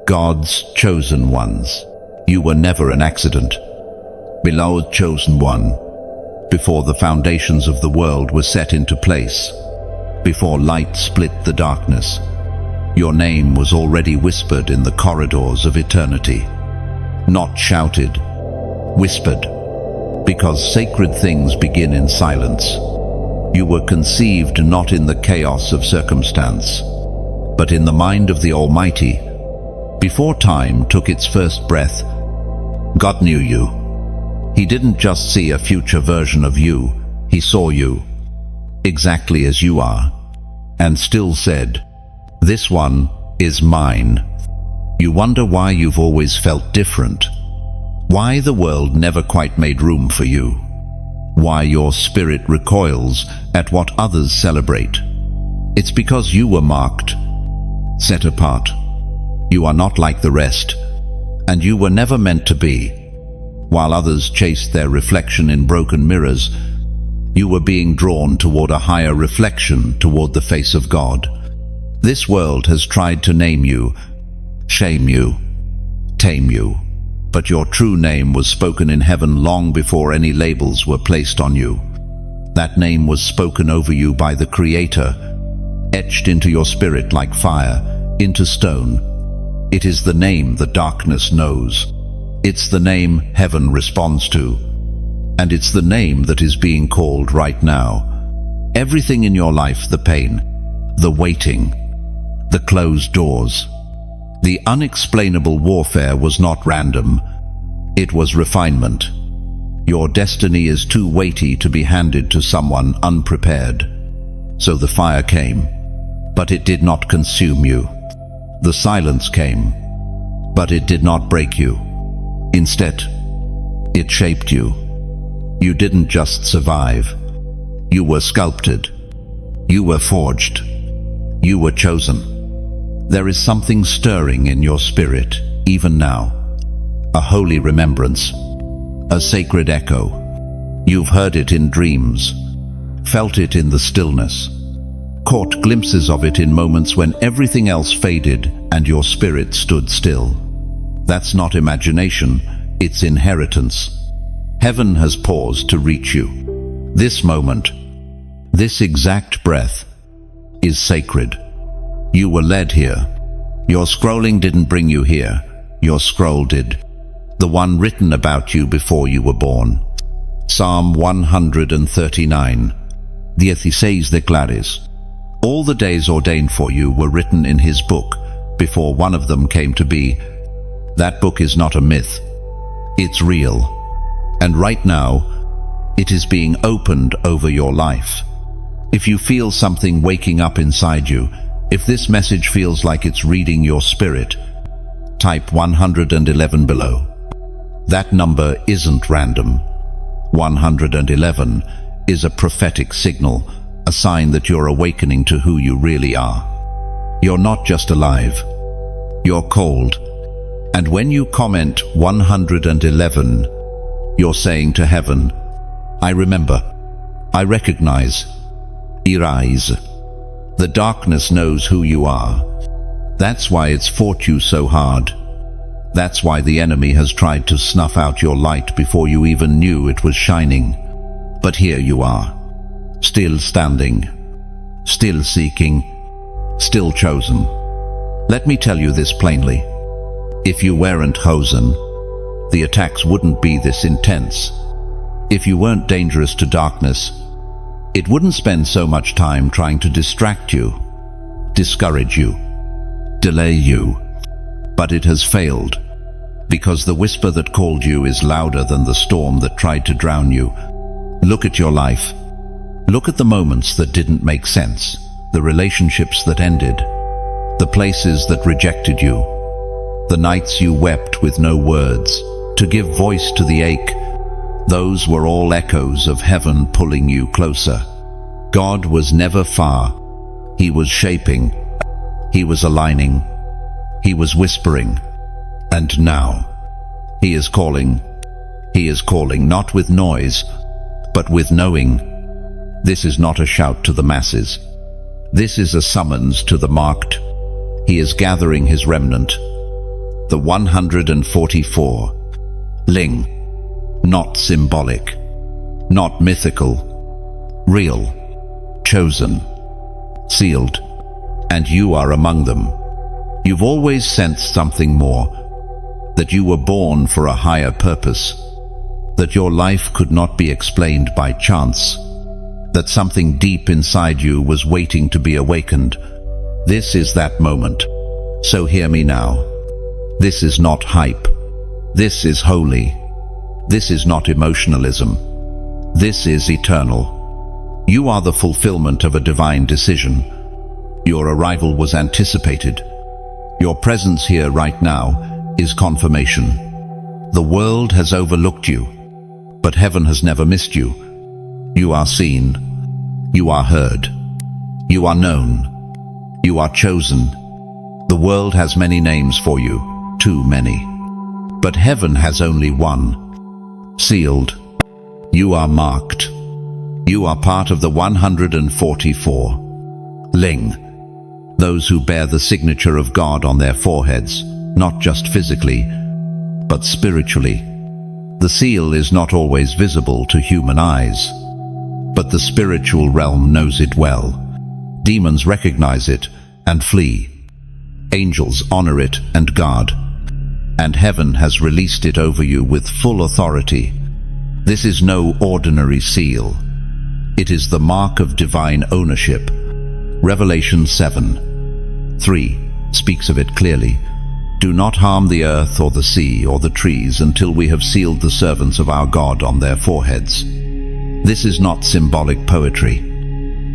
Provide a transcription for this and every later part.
God's chosen ones. You were never an accident. Beloved chosen one, before the foundations of the world were set into place, before light split the darkness, your name was already whispered in the corridors of eternity. Not shouted, whispered, because sacred things begin in silence. You were conceived not in the chaos of circumstance, but in the mind of the Almighty. Before time took its first breath, God knew you. He didn't just see a future version of you, He saw you, exactly as you are, and still said, "This one is mine." You wonder why you've always felt different, why the world never quite made room for you, why your spirit recoils at what others celebrate. It's because you were marked, set apart. You are not like the rest, and you were never meant to be. While others chased their reflection in broken mirrors, you were being drawn toward a higher reflection, toward the face of God. This world has tried to name you, shame you, tame you, but your true name was spoken in heaven long before any labels were placed on you. That name was spoken over you by the Creator, etched into your spirit like fire, into stone. It is the name the darkness knows. It's the name heaven responds to. And it's the name that is being called right now. Everything in your life, the pain, the waiting, the closed doors, the unexplainable warfare was not random. It was refinement. Your destiny is too weighty to be handed to someone unprepared. So the fire came, but it did not consume you. The silence came, but it did not break you. Instead, it shaped you. You didn't just survive. You were sculpted. You were forged. You were chosen. There is something stirring in your spirit, even now. A holy remembrance. A sacred echo. You've heard it in dreams, felt it in the stillness, caught glimpses of it in moments when everything else faded and your spirit stood still. That's not imagination, it's inheritance. Heaven has paused to reach you. This moment, this exact breath, is sacred. You were led here. Your scrolling didn't bring you here. Your scroll did. The one written about you before you were born. Psalm 139. 16 declares, all the days ordained for you were written in His book before one of them came to be. That book is not a myth. It's real. And right now, it is being opened over your life. If you feel something waking up inside you, if this message feels like it's reading your spirit, type 111 below. That number isn't random. 111 is a prophetic signal, a sign that you're awakening to who you really are. You're not just alive. You're called. And when you comment 111, you're saying to heaven, I remember, I recognize, arise. The darkness knows who you are. That's why it's fought you so hard. That's why the enemy has tried to snuff out your light before you even knew it was shining. But here you are, still standing, still seeking, still chosen. Let me tell you this plainly. If you weren't chosen, the attacks wouldn't be this intense. If you weren't dangerous to darkness, it wouldn't spend so much time trying to distract you, discourage you, delay you. But it has failed, because the whisper that called you is louder than the storm that tried to drown you. Look at your life. Look at the moments that didn't make sense, the relationships that ended, the places that rejected you, the nights you wept with no words to give voice to the ache. Those were all echoes of heaven pulling you closer. God was never far. He was shaping. He was aligning. He was whispering. And now, He is calling. He is calling not with noise, but with knowing. This is not a shout to the masses. This is a summons to the marked. He is gathering His remnant. The 144. Ling. Not symbolic. Not mythical. Real. Chosen. Sealed. And you are among them. You've always sensed something more. That you were born for a higher purpose. That your life could not be explained by chance. That something deep inside you was waiting to be awakened. This is that moment. So hear me now. This is not hype. This is holy. This is not emotionalism. This is eternal. You are the fulfillment of a divine decision. Your arrival was anticipated. Your presence here right now is confirmation. The world has overlooked you, but heaven has never missed you. You are seen. You are heard. You are known. You are chosen. The world has many names for you, too many. But heaven has only one. Sealed. You are marked. You are part of the 144. Ling. Those who bear the signature of God on their foreheads, not just physically, but spiritually. The seal is not always visible to human eyes, but the spiritual realm knows it well. Demons recognize it and flee. Angels honor it and guard. And heaven has released it over you with full authority. This is no ordinary seal. It is the mark of divine ownership. Revelation 7:3 speaks of it clearly. Do not harm the earth or the sea or the trees until we have sealed the servants of our God on their foreheads. This is not symbolic poetry.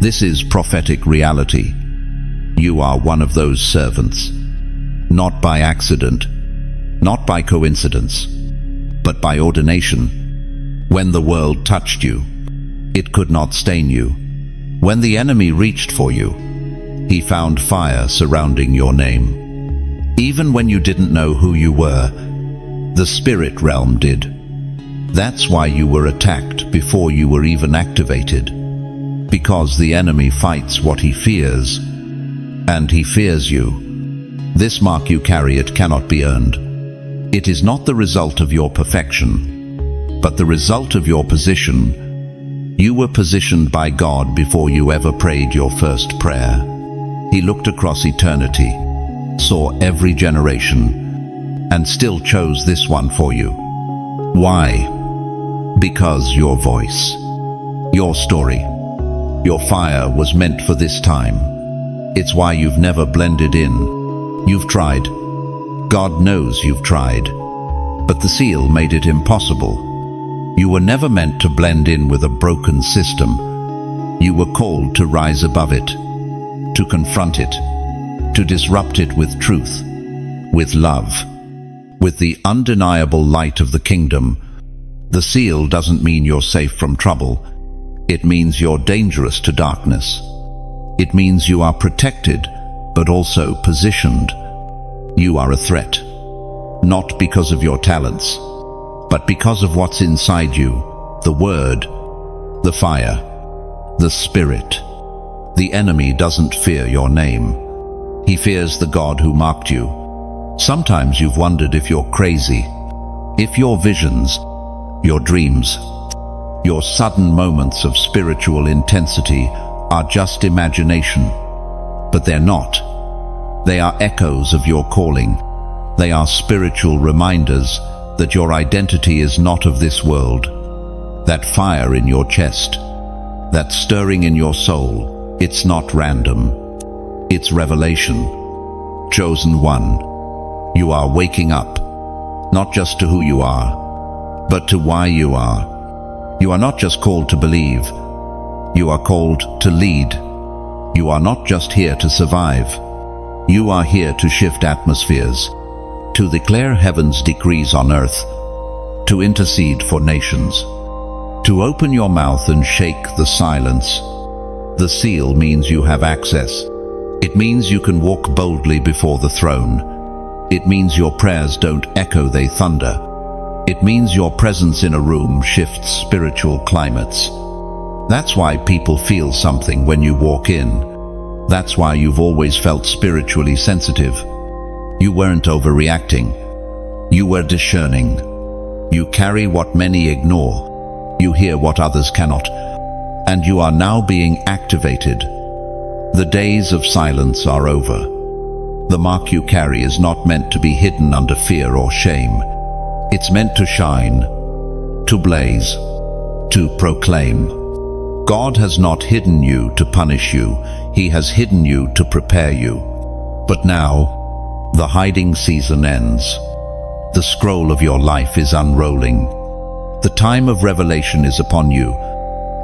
This is prophetic reality. You are one of those servants. Not by accident, not by coincidence, but by ordination. When the world touched you, it could not stain you. When the enemy reached for you, he found fire surrounding your name. Even when you didn't know who you were, the spirit realm did. That's why you were attacked before you were even activated. Because the enemy fights what he fears, and he fears you. This mark you carry, it cannot be earned. It is not the result of your perfection, but the result of your position. You were positioned by God before you ever prayed your first prayer. He looked across eternity, saw every generation, and still chose this one for you. Why? Because your voice, your story, your fire was meant for this time. It's why you've never blended in. You've tried. God knows you've tried. But the seal made it impossible. You were never meant to blend in with a broken system. You were called to rise above it, to confront it, to disrupt it with truth, with love, with the undeniable light of the kingdom. The seal doesn't mean you're safe from trouble. It means you're dangerous to darkness. It means you are protected, but also positioned. You are a threat, not because of your talents, but because of what's inside you, the word, the fire, the spirit. The enemy doesn't fear your name. He fears the God who marked you. Sometimes you've wondered if you're crazy, if your visions, your dreams, your sudden moments of spiritual intensity are just imagination. But they're not. They are echoes of your calling. They are spiritual reminders that your identity is not of this world. That fire in your chest, that stirring in your soul, it's not random. It's revelation. Chosen one. You are waking up, not just to who you are, but to why you are. You are not just called to believe. You are called to lead. You are not just here to survive. You are here to shift atmospheres, to declare heaven's decrees on earth, to intercede for nations, to open your mouth and shake the silence. The seal means you have access. It means you can walk boldly before the throne. It means your prayers don't echo, they thunder. It means your presence in a room shifts spiritual climates. That's why people feel something when you walk in. That's why you've always felt spiritually sensitive. You weren't overreacting. You were discerning. You carry what many ignore. You hear what others cannot. And you are now being activated. The days of silence are over. The mark you carry is not meant to be hidden under fear or shame. It's meant to shine, to blaze, to proclaim. God has not hidden you to punish you. He has hidden you to prepare you. But now, the hiding season ends. The scroll of your life is unrolling. The time of revelation is upon you,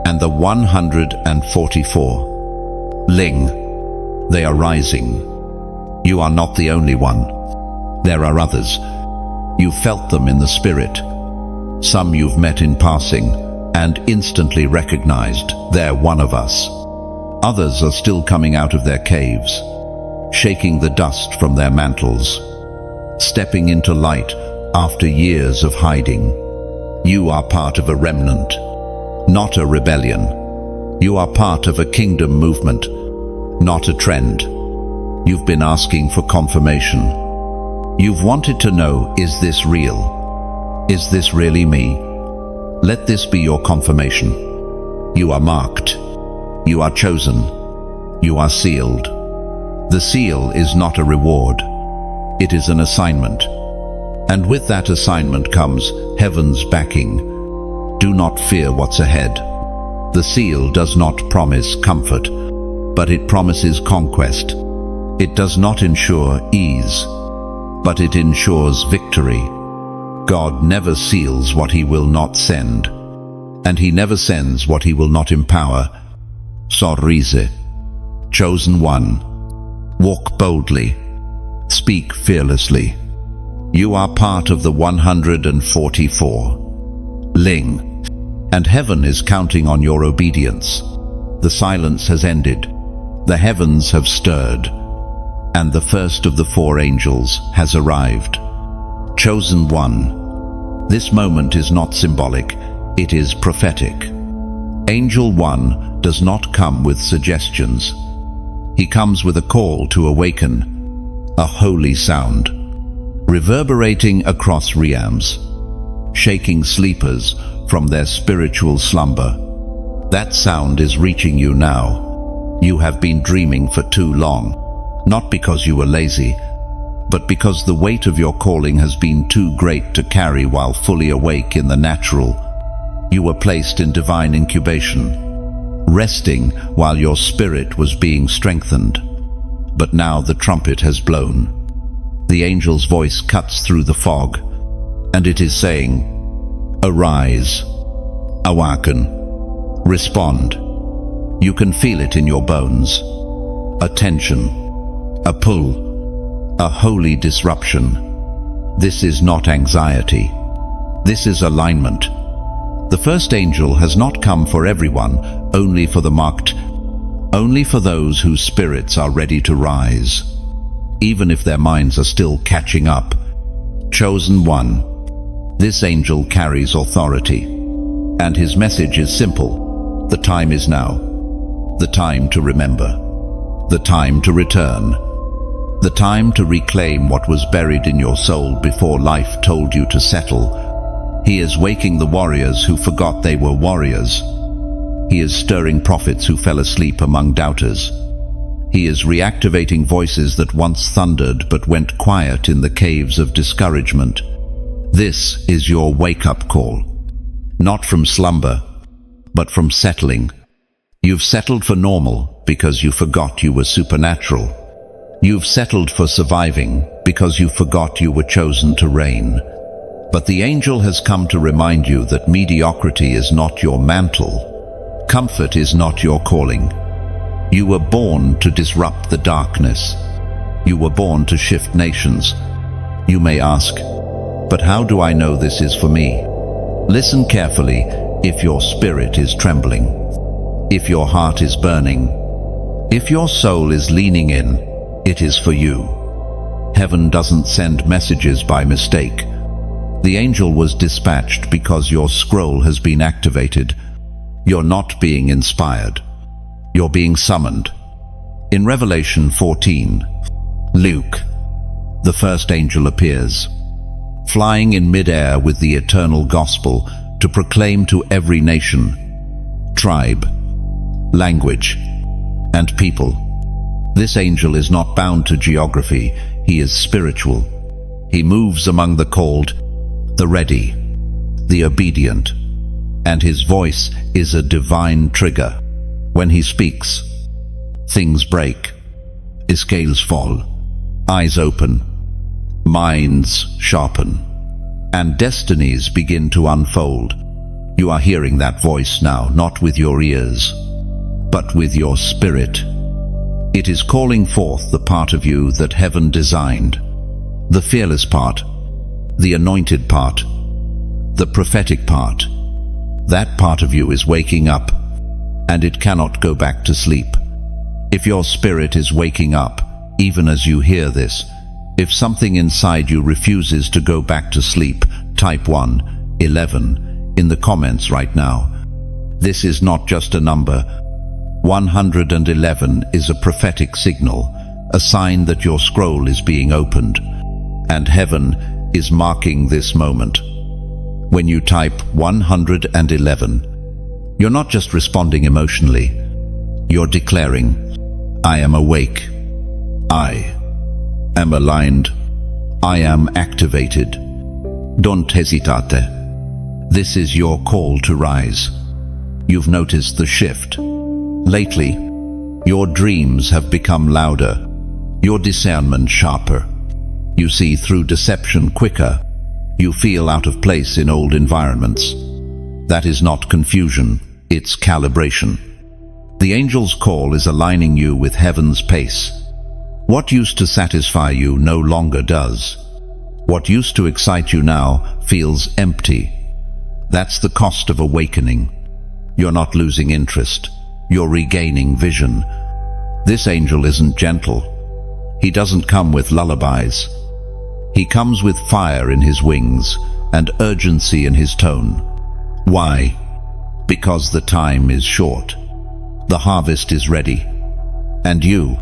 and the 144. Ling, they are rising. You are not the only one. There are others. You felt them in the spirit. Some you've met in passing and instantly recognized they're one of us. Others are still coming out of their caves, shaking the dust from their mantles, stepping into light after years of hiding. You are part of a remnant, not a rebellion. You are part of a kingdom movement, not a trend. You've been asking for confirmation. You've wanted to know, is this real? Is this really me? Let this be your confirmation. You are marked. You are chosen. You are sealed. The seal is not a reward. It is an assignment. And with that assignment comes heaven's backing. Do not fear what's ahead. The seal does not promise comfort, but it promises conquest. It does not ensure ease, but it ensures victory. God never seals what he will not send, and he never sends what he will not empower. Sorrise. Chosen one. Walk boldly. Speak fearlessly. You are part of the 144. Ling. And heaven is counting on your obedience. The silence has ended. The heavens have stirred. And the first of the 4 angels has arrived. Chosen one. This moment is not symbolic, it is prophetic. Angel 1 does not come with suggestions. He comes with a call to awaken, a holy sound, reverberating across realms, shaking sleepers from their spiritual slumber. That sound is reaching you now. You have been dreaming for too long, not because you were lazy, but because the weight of your calling has been too great to carry while fully awake in the natural. You were placed in divine incubation, resting while your spirit was being strengthened. But now the trumpet has blown. The angel's voice cuts through the fog, and it is saying, "Arise, awaken, respond." You can feel it in your bones. A tension, a pull, a holy disruption. This is not anxiety. This is alignment. The first angel has not come for everyone, only for the marked, only for those whose spirits are ready to rise, even if their minds are still catching up. Chosen one. This angel carries authority, and his message is simple. The time is now. The time to remember. The time to return. The time to reclaim what was buried in your soul before life told you to settle. He is waking the warriors who forgot they were warriors. He is stirring prophets who fell asleep among doubters. He is reactivating voices that once thundered but went quiet in the caves of discouragement. This is your wake-up call. Not from slumber, but from settling. You've settled for normal because you forgot you were supernatural. You've settled for surviving because you forgot you were chosen to reign. But the angel has come to remind you that mediocrity is not your mantle. Comfort is not your calling. You were born to disrupt the darkness. You were born to shift nations. You may ask, but how do I know this is for me? Listen carefully if your spirit is trembling, if your heart is burning, if your soul is leaning in, it is for you. Heaven doesn't send messages by mistake. The angel was dispatched because your scroll has been activated. You're not being inspired. You're being summoned. In Revelation 14, Luke, the first angel appears. flying in mid-air with the eternal gospel to proclaim to every nation, tribe, language, and people. This angel is not bound to geography, he is spiritual. He moves among the called, the ready, the obedient, and his voice is a divine trigger. When he speaks, things break, scales fall, eyes open, minds sharpen, and destinies begin to unfold. You are hearing that voice now, not with your ears, but with your spirit. It is calling forth the part of you that heaven designed, the fearless part, the anointed part, the prophetic part. That part of you is waking up, and it cannot go back to sleep. If your spirit is waking up, even as you hear this, if something inside you refuses to go back to sleep, type 111 in the comments right now. This is not just a number. 111 is a prophetic signal, a sign that your scroll is being opened, and heaven is marking this moment. When you type 111, you're not just responding emotionally, you're declaring, I am awake, I am aligned, I am activated. Don't hesitate. This is your call to rise. You've noticed the shift. Lately, your dreams have become louder, your discernment sharper. You see through deception quicker. You feel out of place in old environments. That is not confusion, it's calibration. The angel's call is aligning you with heaven's pace. What used to satisfy you no longer does. What used to excite you now feels empty. That's the cost of awakening. You're not losing interest. You're regaining vision. This angel isn't gentle. He doesn't come with lullabies. He comes with fire in his wings and urgency in his tone. Why? Because the time is short. The harvest is ready. And you,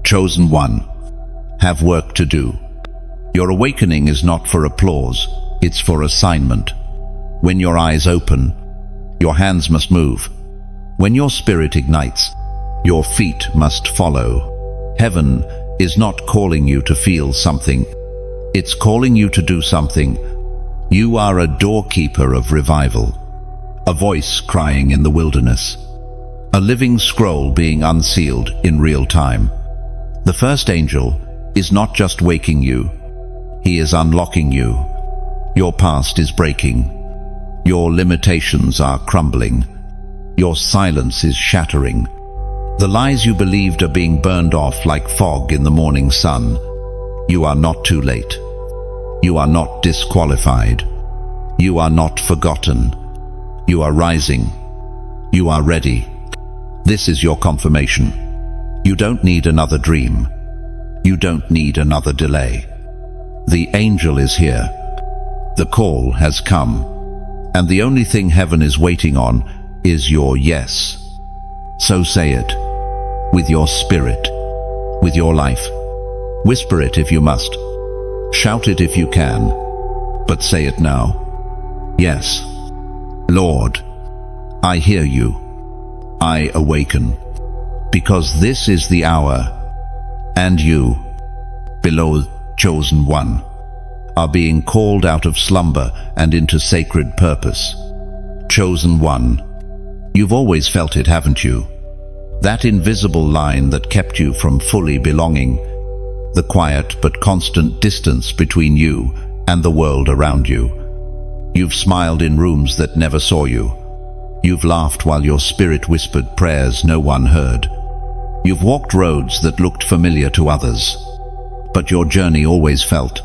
chosen one, have work to do. Your awakening is not for applause, it's for assignment. When your eyes open, your hands must move. When your spirit ignites, your feet must follow. Heaven is not calling you to feel something, it's calling you to do something. You are a doorkeeper of revival, a voice crying in the wilderness, a living scroll being unsealed in real time. The first angel is not just waking you, he is unlocking you. Your past is breaking. Your limitations are crumbling. Your silence is shattering. The lies you believed are being burned off like fog in the morning sun. You are not too late. You are not disqualified. You are not forgotten. You are rising. You are ready. This is your confirmation. You don't need another dream. You don't need another delay. The angel is here. The call has come. And the only thing heaven is waiting on is your yes. So say it, with your spirit, with your life. Whisper it if you must. Shout it if you can. But say it now. Yes, Lord, I hear you. I awaken. Because this is the hour, and you, beloved chosen one, are being called out of slumber and into sacred purpose. Chosen one, you've always felt it, haven't you? That invisible line that kept you from fully belonging, the quiet but constant distance between you and the world around you. You've smiled in rooms that never saw you. You've laughed while your spirit whispered prayers no one heard. You've walked roads that looked familiar to others, but your journey always felt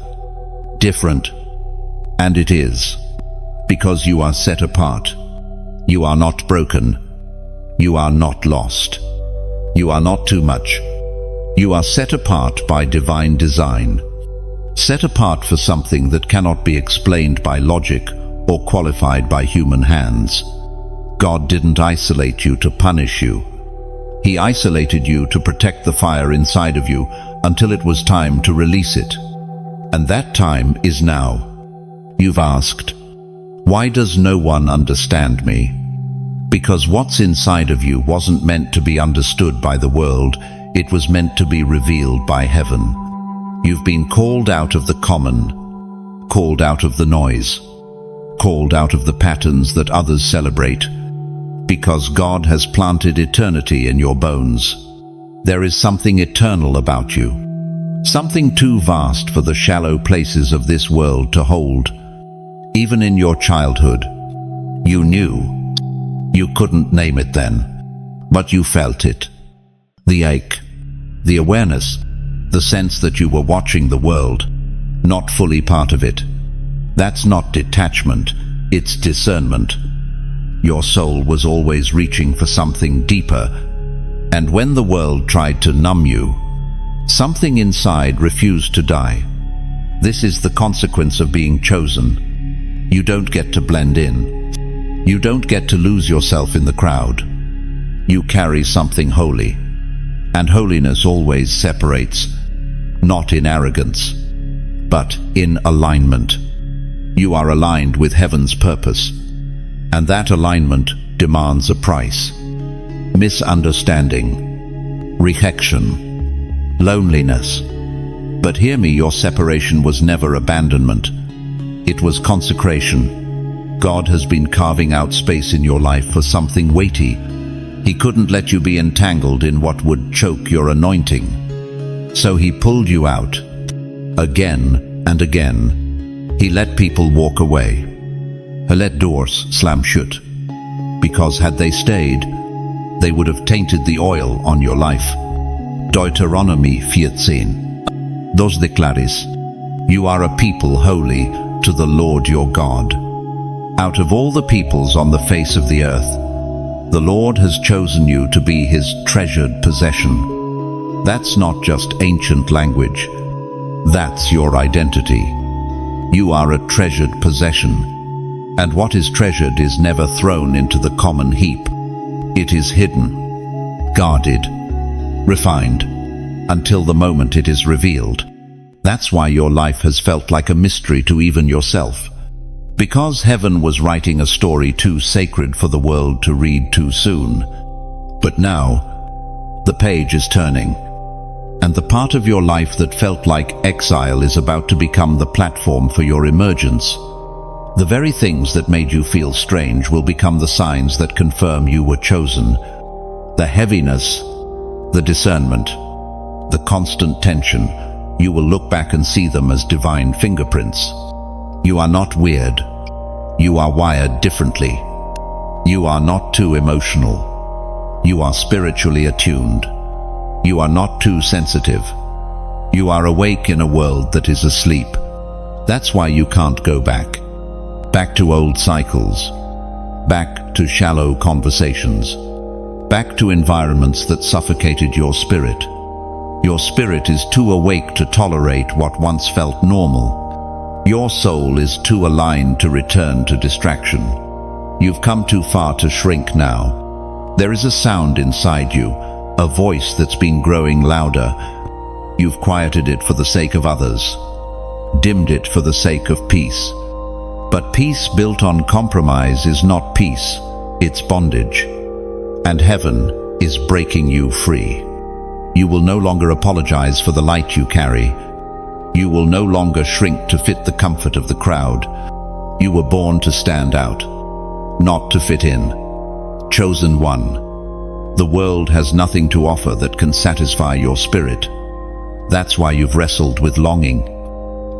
different. And it is, because you are set apart. You are not broken. You are not lost. You are not too much. You are set apart by divine design. Set apart for something that cannot be explained by logic or qualified by human hands. God didn't isolate you to punish you. He isolated you to protect the fire inside of you until it was time to release it. And that time is now. You've asked, why does no one understand me? Because what's inside of you wasn't meant to be understood by the world, it was meant to be revealed by heaven. You've been called out of the common, called out of the noise, called out of the patterns that others celebrate, because God has planted eternity in your bones. There is something eternal about you, something too vast for the shallow places of this world to hold. Even in your childhood, you knew. You couldn't name it then, but you felt it. The ache, the awareness, the sense that you were watching the world, not fully part of it. That's not detachment, it's discernment. Your soul was always reaching for something deeper, and when the world tried to numb you, something inside refused to die. This is the consequence of being chosen. You don't get to blend in. You don't get to lose yourself in the crowd. You carry something holy, and holiness always separates, not in arrogance, but in alignment. You are aligned with heaven's purpose, and that alignment demands a price. Misunderstanding, rejection, loneliness. But hear me, your separation was never abandonment. It was consecration. God has been carving out space in your life for something weighty. He couldn't let you be entangled in what would choke your anointing. So he pulled you out, again and again. He let people walk away. He let doors slam shut. Because had they stayed, they would have tainted the oil on your life. Deuteronomy 14. Dos declares, you are a people holy to the Lord your God. Out of all the peoples on the face of the earth, the Lord has chosen you to be his treasured possession. That's not just ancient language. That's your identity. You are a treasured possession. And what is treasured is never thrown into the common heap. It is hidden, guarded, refined, until the moment it is revealed. That's why your life has felt like a mystery to even yourself. Because heaven was writing a story too sacred for the world to read too soon. But now, the page is turning, and the part of your life that felt like exile is about to become the platform for your emergence. The very things that made you feel strange will become the signs that confirm you were chosen. The heaviness, the discernment, the constant tension, you will look back and see them as divine fingerprints. You are not weird. You are wired differently. You are not too emotional. You are spiritually attuned. You are not too sensitive. You are awake in a world that is asleep. That's why you can't go back. Back to old cycles. Back to shallow conversations. Back to environments that suffocated your spirit. Your spirit is too awake to tolerate what once felt normal. Your soul is too aligned to return to distraction. You've come too far to shrink now. There is a sound inside you, a voice that's been growing louder. You've quieted it for the sake of others, dimmed it for the sake of peace. But peace built on compromise is not peace, it's bondage. And heaven is breaking you free. You will no longer apologize for the light you carry. You will no longer shrink to fit the comfort of the crowd. You were born to stand out, not to fit in. Chosen one. The world has nothing to offer that can satisfy your spirit. That's why you've wrestled with longing,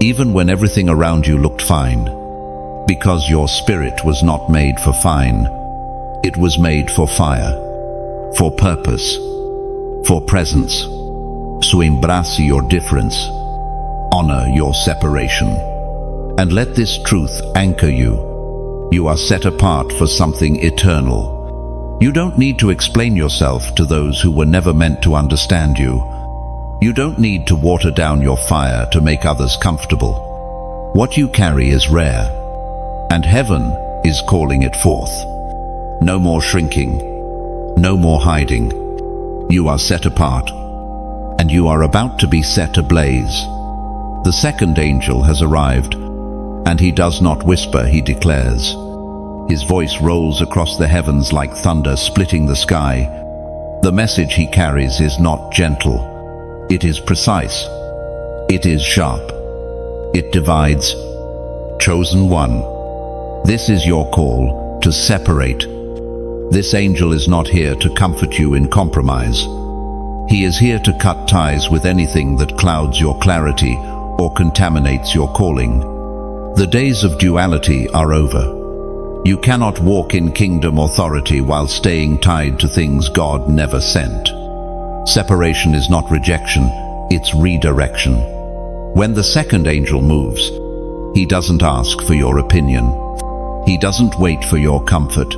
even when everything around you looked fine. Because your spirit was not made for fine. It was made for fire, for purpose, for presence. So embrace your difference. Honor your separation. And let this truth anchor you. You are set apart for something eternal. You don't need to explain yourself to those who were never meant to understand you. You don't need to water down your fire to make others comfortable. What you carry is rare, and heaven is calling it forth. No more shrinking, no more hiding. You are set apart, and you are about to be set ablaze. The second angel has arrived, And he does not whisper, he declares. His voice rolls across the heavens like thunder splitting the sky. The message he carries is not gentle. It is precise. It is sharp. It divides. Chosen one. This is your call to separate. This angel is not here to comfort you in compromise. He is here to cut ties with anything that clouds your clarity or contaminates your calling. The days of duality are over. You cannot walk in kingdom authority while staying tied to things God never sent. Separation is not rejection, it's redirection. When the second angel moves, he doesn't ask for your opinion. He doesn't wait for your comfort.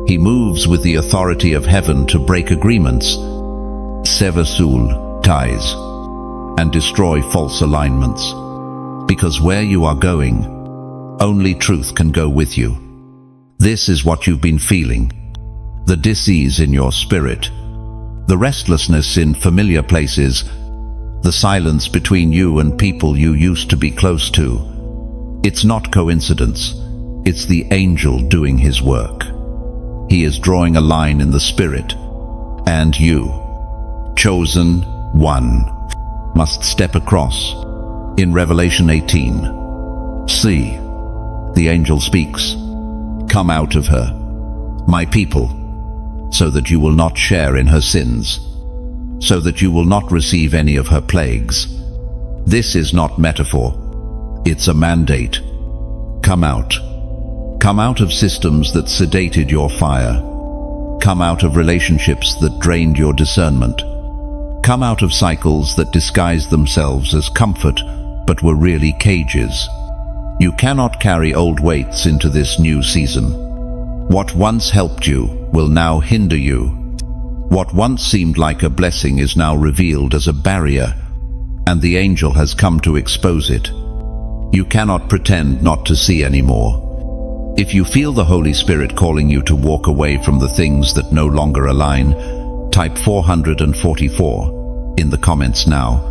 He moves with the authority of heaven to break agreements, sever soul ties, and destroy false alignments. Because where you are going, only truth can go with you. This is what you've been feeling. The dis-ease in your spirit, the restlessness in familiar places, the silence between you and people you used to be close to. It's not coincidence. It's the angel doing his work. He is drawing a line in the spirit, and you, chosen one, must step across. In Revelation 18, see, the angel speaks, "Come out of her, my people, so that you will not share in her sins, so that you will not receive any of her plagues." This is not metaphor, it's a mandate. Come out. Come out of systems that sedated your fire. Come out of relationships that drained your discernment. Come out of cycles that disguised themselves as comfort but were really cages. You cannot carry old weights into this new season. What once helped you will now hinder you. What once seemed like a blessing is now revealed as a barrier, and the angel has come to expose it. You cannot pretend not to see anymore. If you feel the Holy Spirit calling you to walk away from the things that no longer align, type 444 in the comments now.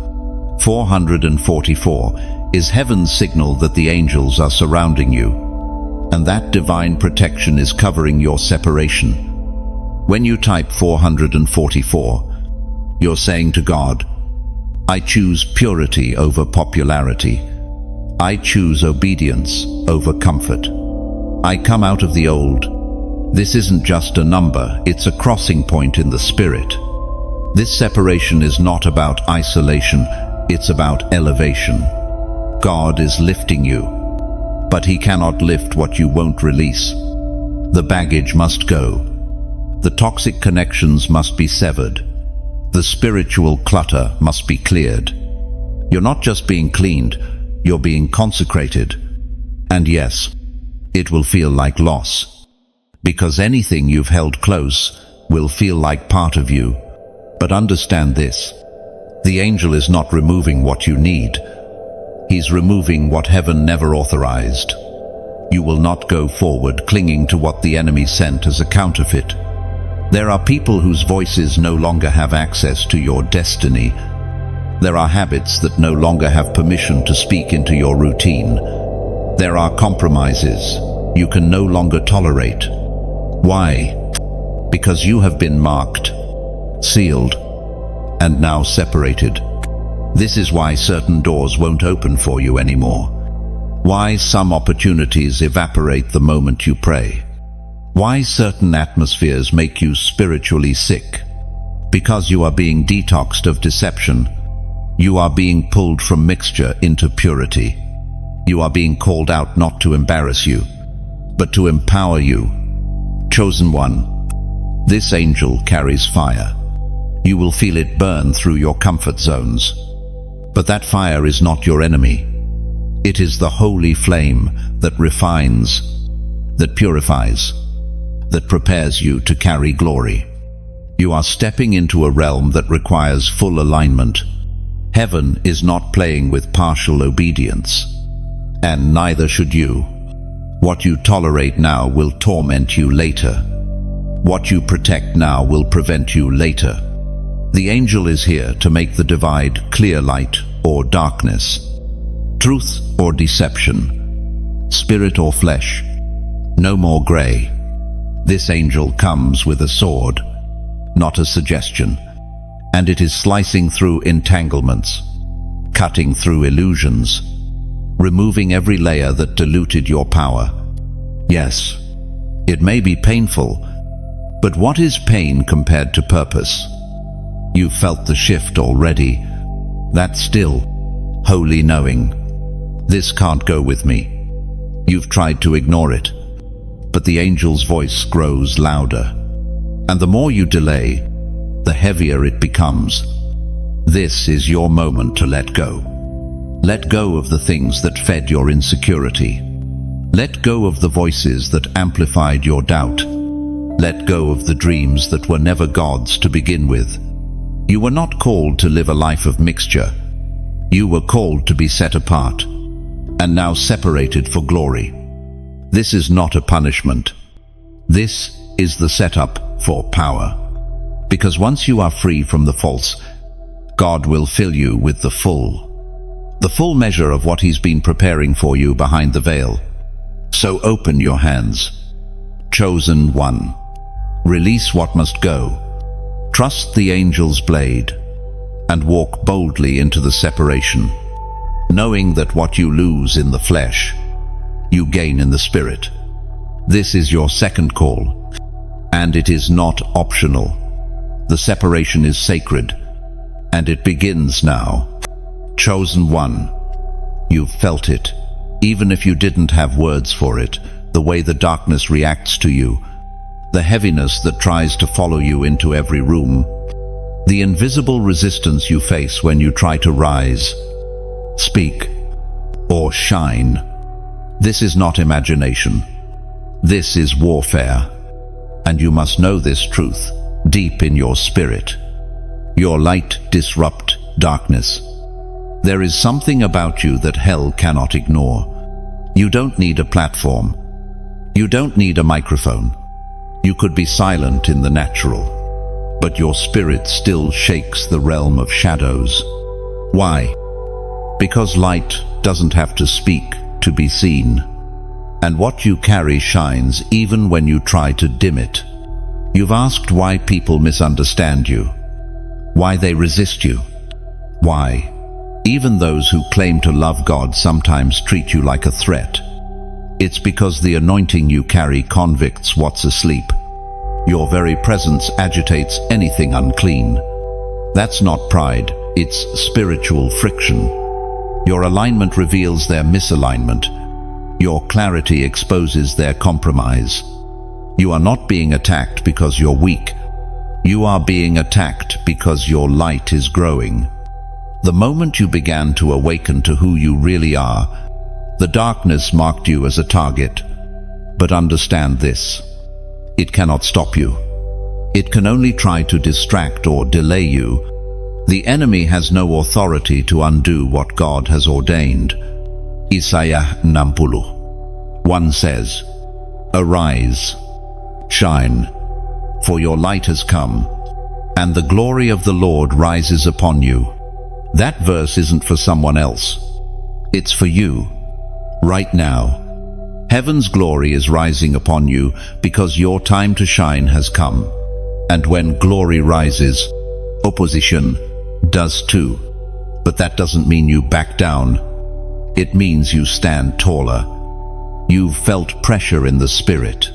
444 is heaven's signal that the angels are surrounding you, and that divine protection is covering your separation. When you type 444, you're saying to God, I choose purity over popularity. I choose obedience over comfort. I come out of the old. This isn't just a number, it's a crossing point in the spirit. This separation is not about isolation, it's about elevation. God is lifting you, but he cannot lift what you won't release. The baggage must go. The toxic connections must be severed. The spiritual clutter must be cleared. You're not just being cleaned, you're being consecrated. And yes, it will feel like loss, because anything you've held close will feel like part of you. But understand this, the angel is not removing what you need. He's removing what heaven never authorized. You will not go forward clinging to what the enemy sent as a counterfeit. There are people whose voices no longer have access to your destiny. There are habits that no longer have permission to speak into your routine. There are compromises you can no longer tolerate. Why? Because you have been marked, sealed, and now separated. This is why certain doors won't open for you anymore. Why some opportunities evaporate the moment you pray. Why certain atmospheres make you spiritually sick. Because you are being detoxed of deception. You are being pulled from mixture into purity. You are being called out not to embarrass you, but to empower you. Chosen one, this angel carries fire. You will feel it burn through your comfort zones. But that fire is not your enemy. It is the holy flame that refines, that purifies, that prepares you to carry glory. You are stepping into a realm that requires full alignment. Heaven is not playing with partial obedience, and neither should you. What you tolerate now will torment you later. What you protect now will prevent you later. The angel is here to make the divide clear light or darkness, truth or deception, spirit or flesh. No more gray. This angel comes with a sword, not a suggestion, and it is slicing through entanglements, cutting through illusions, removing every layer that diluted your power. Yes, it may be painful, but what is pain compared to purpose? You've felt the shift already, that still, holy knowing. This can't go with me. You've tried to ignore it, but the angel's voice grows louder, and the more you delay, the heavier it becomes. This is your moment to let go. Let go of the things that fed your insecurity. Let go of the voices that amplified your doubt. Let go of the dreams that were never God's to begin with. You were not called to live a life of mixture. You were called to be set apart, and now separated for glory. This is not a punishment. This is the setup for power. Because once you are free from the false, God will fill you with the full measure of what He's been preparing for you behind the veil. So open your hands. Chosen one. Release what must go. Trust the angel's blade, and walk boldly into the separation, knowing that what you lose in the flesh, you gain in the spirit. This is your second call, and it is not optional. The separation is sacred, and it begins now. Chosen one. You've felt it, even if you didn't have words for it, the way the darkness reacts to you, the heaviness that tries to follow you into every room, the invisible resistance you face when you try to rise, speak, or shine. This is not imagination. This is warfare, and you must know this truth deep in your spirit. Your light disrupts darkness. There is something about you that hell cannot ignore. You don't need a platform. You don't need a microphone. You could be silent in the natural, but your spirit still shakes the realm of shadows. Why? Because light doesn't have to speak to be seen, and what you carry shines even when you try to dim it. You've asked why people misunderstand you, why they resist you, why even those who claim to love God sometimes treat you like a threat. It's because the anointing you carry convicts what's asleep. Your very presence agitates anything unclean. That's not pride, it's spiritual friction. Your alignment reveals their misalignment. Your clarity exposes their compromise. You are not being attacked because you're weak. You are being attacked because your light is growing. The moment you began to awaken to who you really are, the darkness marked you as a target. But understand this: it cannot stop you. It can only try to distract or delay you. The enemy has no authority to undo what God has ordained. Isaiah 60:1 says, "Arise, shine, for your light has come, and the glory of the Lord rises upon you." That verse isn't for someone else. It's for you. Right now, heaven's glory is rising upon you because your time to shine has come. And when glory rises, opposition does too. But that doesn't mean you back down. It means you stand taller. You've felt pressure in the spirit.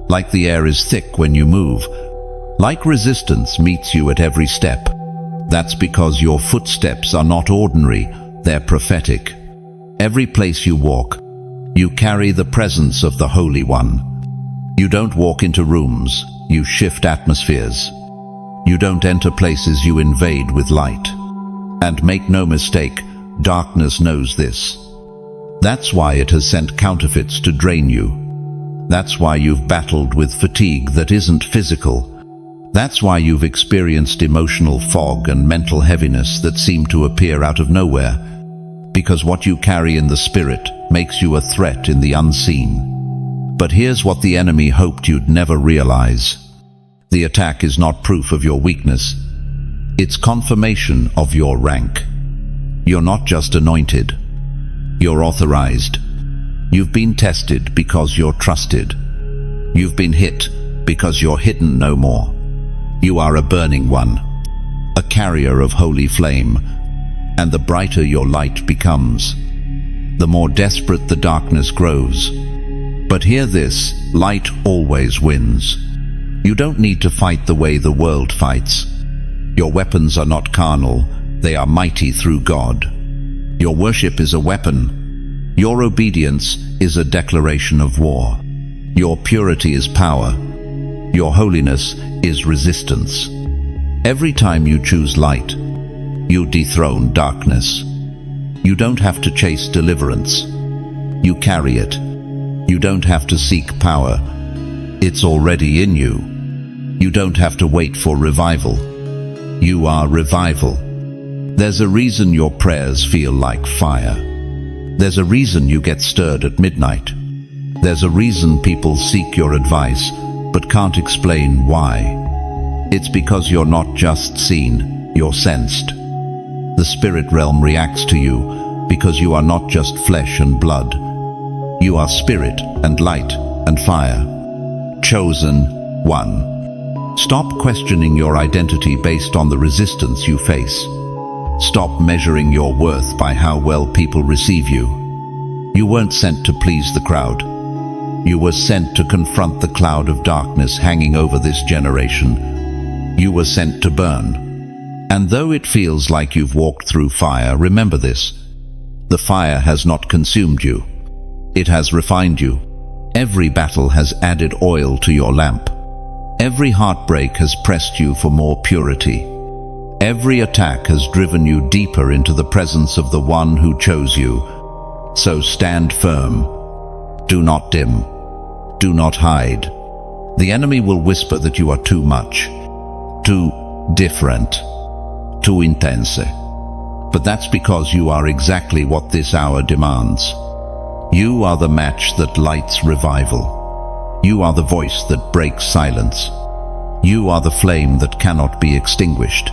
Like the air is thick when you move. Like resistance meets you at every step. That's because your footsteps are not ordinary, they're prophetic. Every place you walk, you carry the presence of the Holy One. You don't walk into rooms, you shift atmospheres. You don't enter places, you invade with light. And make no mistake, darkness knows this. That's why it has sent counterfeits to drain you. That's why you've battled with fatigue that isn't physical. That's why you've experienced emotional fog and mental heaviness that seem to appear out of nowhere. Because what you carry in the spirit makes you a threat in the unseen. But here's what the enemy hoped you'd never realize. The attack is not proof of your weakness. It's confirmation of your rank. You're not just anointed. You're authorized. You've been tested because you're trusted. You've been hit because you're hidden no more. You are a burning one, a carrier of holy flame, and the brighter your light becomes, the more desperate the darkness grows. But hear this, light always wins. You don't need to fight the way the world fights. Your weapons are not carnal, they are mighty through God. Your worship is a weapon. Your obedience is a declaration of war. Your purity is power. Your holiness is resistance. Every time you choose light, you dethrone darkness. You don't have to chase deliverance. You carry it. You don't have to seek power. It's already in you. You don't have to wait for revival. You are revival. There's a reason your prayers feel like fire. There's a reason you get stirred at midnight. There's a reason people seek your advice but can't explain why. It's because you're not just seen, you're sensed. The spirit realm reacts to you because you are not just flesh and blood. You are spirit and light and fire. Chosen one. Stop questioning your identity based on the resistance you face. Stop measuring your worth by how well people receive you. You weren't sent to please the crowd. You were sent to confront the cloud of darkness hanging over this generation. You were sent to burn. And though it feels like you've walked through fire, remember this. The fire has not consumed you. It has refined you. Every battle has added oil to your lamp. Every heartbreak has pressed you for more purity. Every attack has driven you deeper into the presence of the one who chose you. So stand firm. Do not dim. Do not hide. The enemy will whisper that you are too much, too different, too intense. But that's because you are exactly what this hour demands. You are the match that lights revival. You are the voice that breaks silence. You are the flame that cannot be extinguished.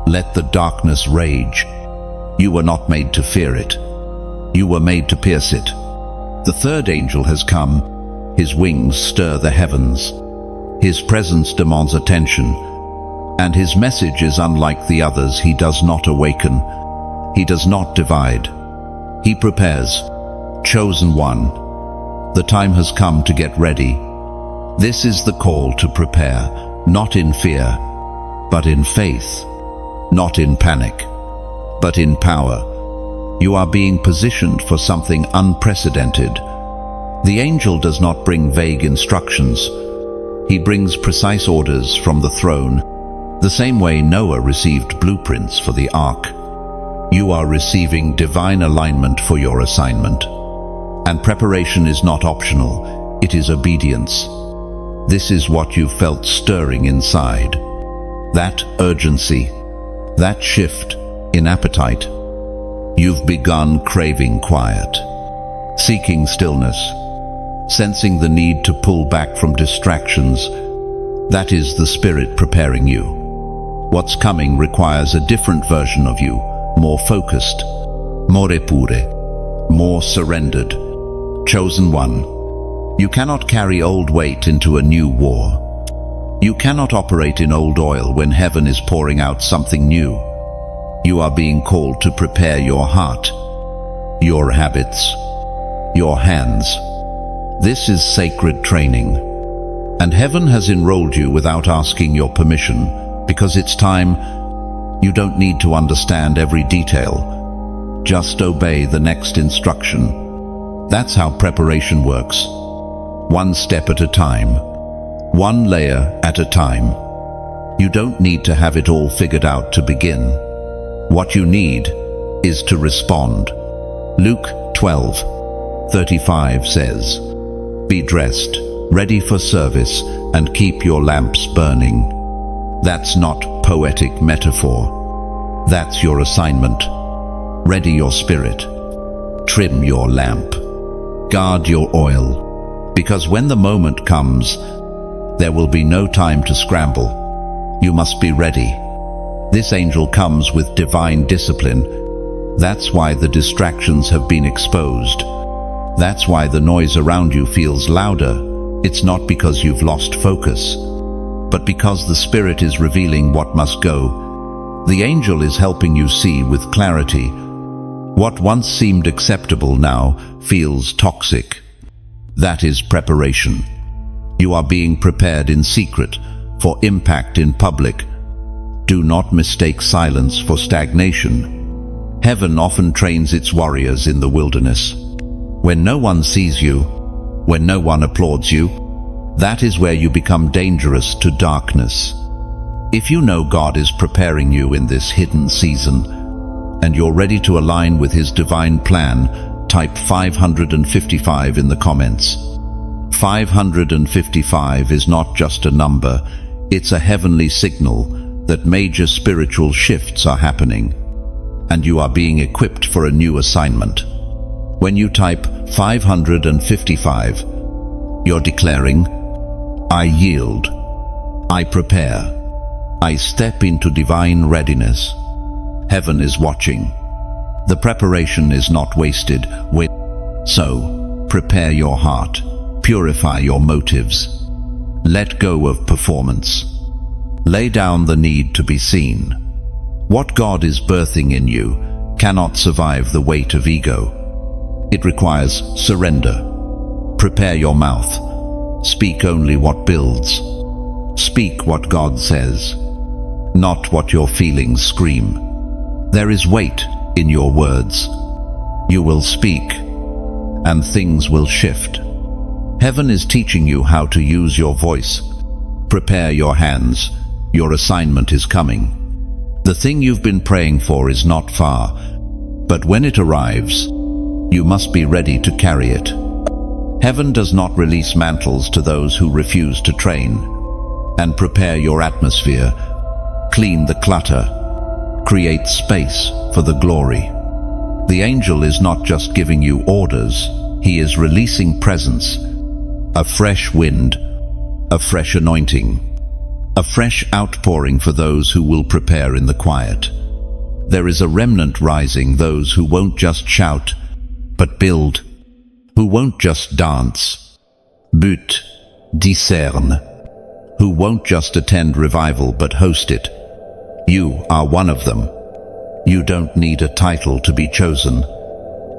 Let the darkness rage. You were not made to fear it. You were made to pierce it. The third angel has come. His wings stir the heavens. His presence demands attention. And his message is unlike the others. He does not awaken. He does not divide. He prepares. Chosen one. The time has come to get ready. This is the call to prepare, not in fear, but in faith. Not in panic, but in power. You are being positioned for something unprecedented. The angel does not bring vague instructions. He brings precise orders from the throne, the same way Noah received blueprints for the ark. You are receiving divine alignment for your assignment. And preparation is not optional, it is obedience. This is what you felt stirring inside. That urgency. That shift in appetite. You've begun craving quiet, seeking stillness, sensing the need to pull back from distractions. That is the Spirit preparing you. What's coming requires a different version of you, more focused, more epure, more surrendered. Chosen one. You cannot carry old weight into a new war. You cannot operate in old oil when heaven is pouring out something new. You are being called to prepare your heart, your habits, your hands. This is sacred training. And heaven has enrolled you without asking your permission, because it's time. You don't need to understand every detail. Just obey the next instruction. That's how preparation works. One step at a time. One layer at a time. You don't need to have it all figured out to begin. What you need is to respond. Luke 12:35 says, "Be dressed, ready for service, and keep your lamps burning." That's not poetic metaphor. That's your assignment. Ready your spirit. Trim your lamp. Guard your oil. Because when the moment comes, there will be no time to scramble. You must be ready. This angel comes with divine discipline. That's why the distractions have been exposed. That's why the noise around you feels louder. It's not because you've lost focus, but because the Spirit is revealing what must go. The angel is helping you see with clarity. What once seemed acceptable now feels toxic. That is preparation. You are being prepared in secret for impact in public. Do not mistake silence for stagnation. Heaven often trains its warriors in the wilderness. When no one sees you, when no one applauds you, that is where you become dangerous to darkness. If you know God is preparing you in this hidden season, and you're ready to align with His divine plan, type 555 in the comments. 555 is not just a number, it's a heavenly signal that major spiritual shifts are happening, and you are being equipped for a new assignment. When you type 555, you're declaring, I yield, I prepare, I step into divine readiness. Heaven is watching. The preparation is not wasted. So, prepare your heart, purify your motives, let go of performance. Lay down the need to be seen. What God is birthing in you cannot survive the weight of ego. It requires surrender. Prepare your mouth. Speak only what builds. Speak what God says, not what your feelings scream. There is weight in your words. You will speak, and things will shift. Heaven is teaching you how to use your voice. Prepare your hands. Your assignment is coming. The thing you've been praying for is not far, but when it arrives, you must be ready to carry it. Heaven does not release mantles to those who refuse to train. And prepare your atmosphere. Clean the clutter. Create space for the glory. The angel is not just giving you orders, he is releasing presence. A fresh wind, a fresh anointing, a fresh outpouring for those who will prepare in the quiet. There is a remnant rising, those who won't just shout, but build, who won't just dance, but discern, who won't just attend revival but host it. You are one of them. You don't need a title to be chosen.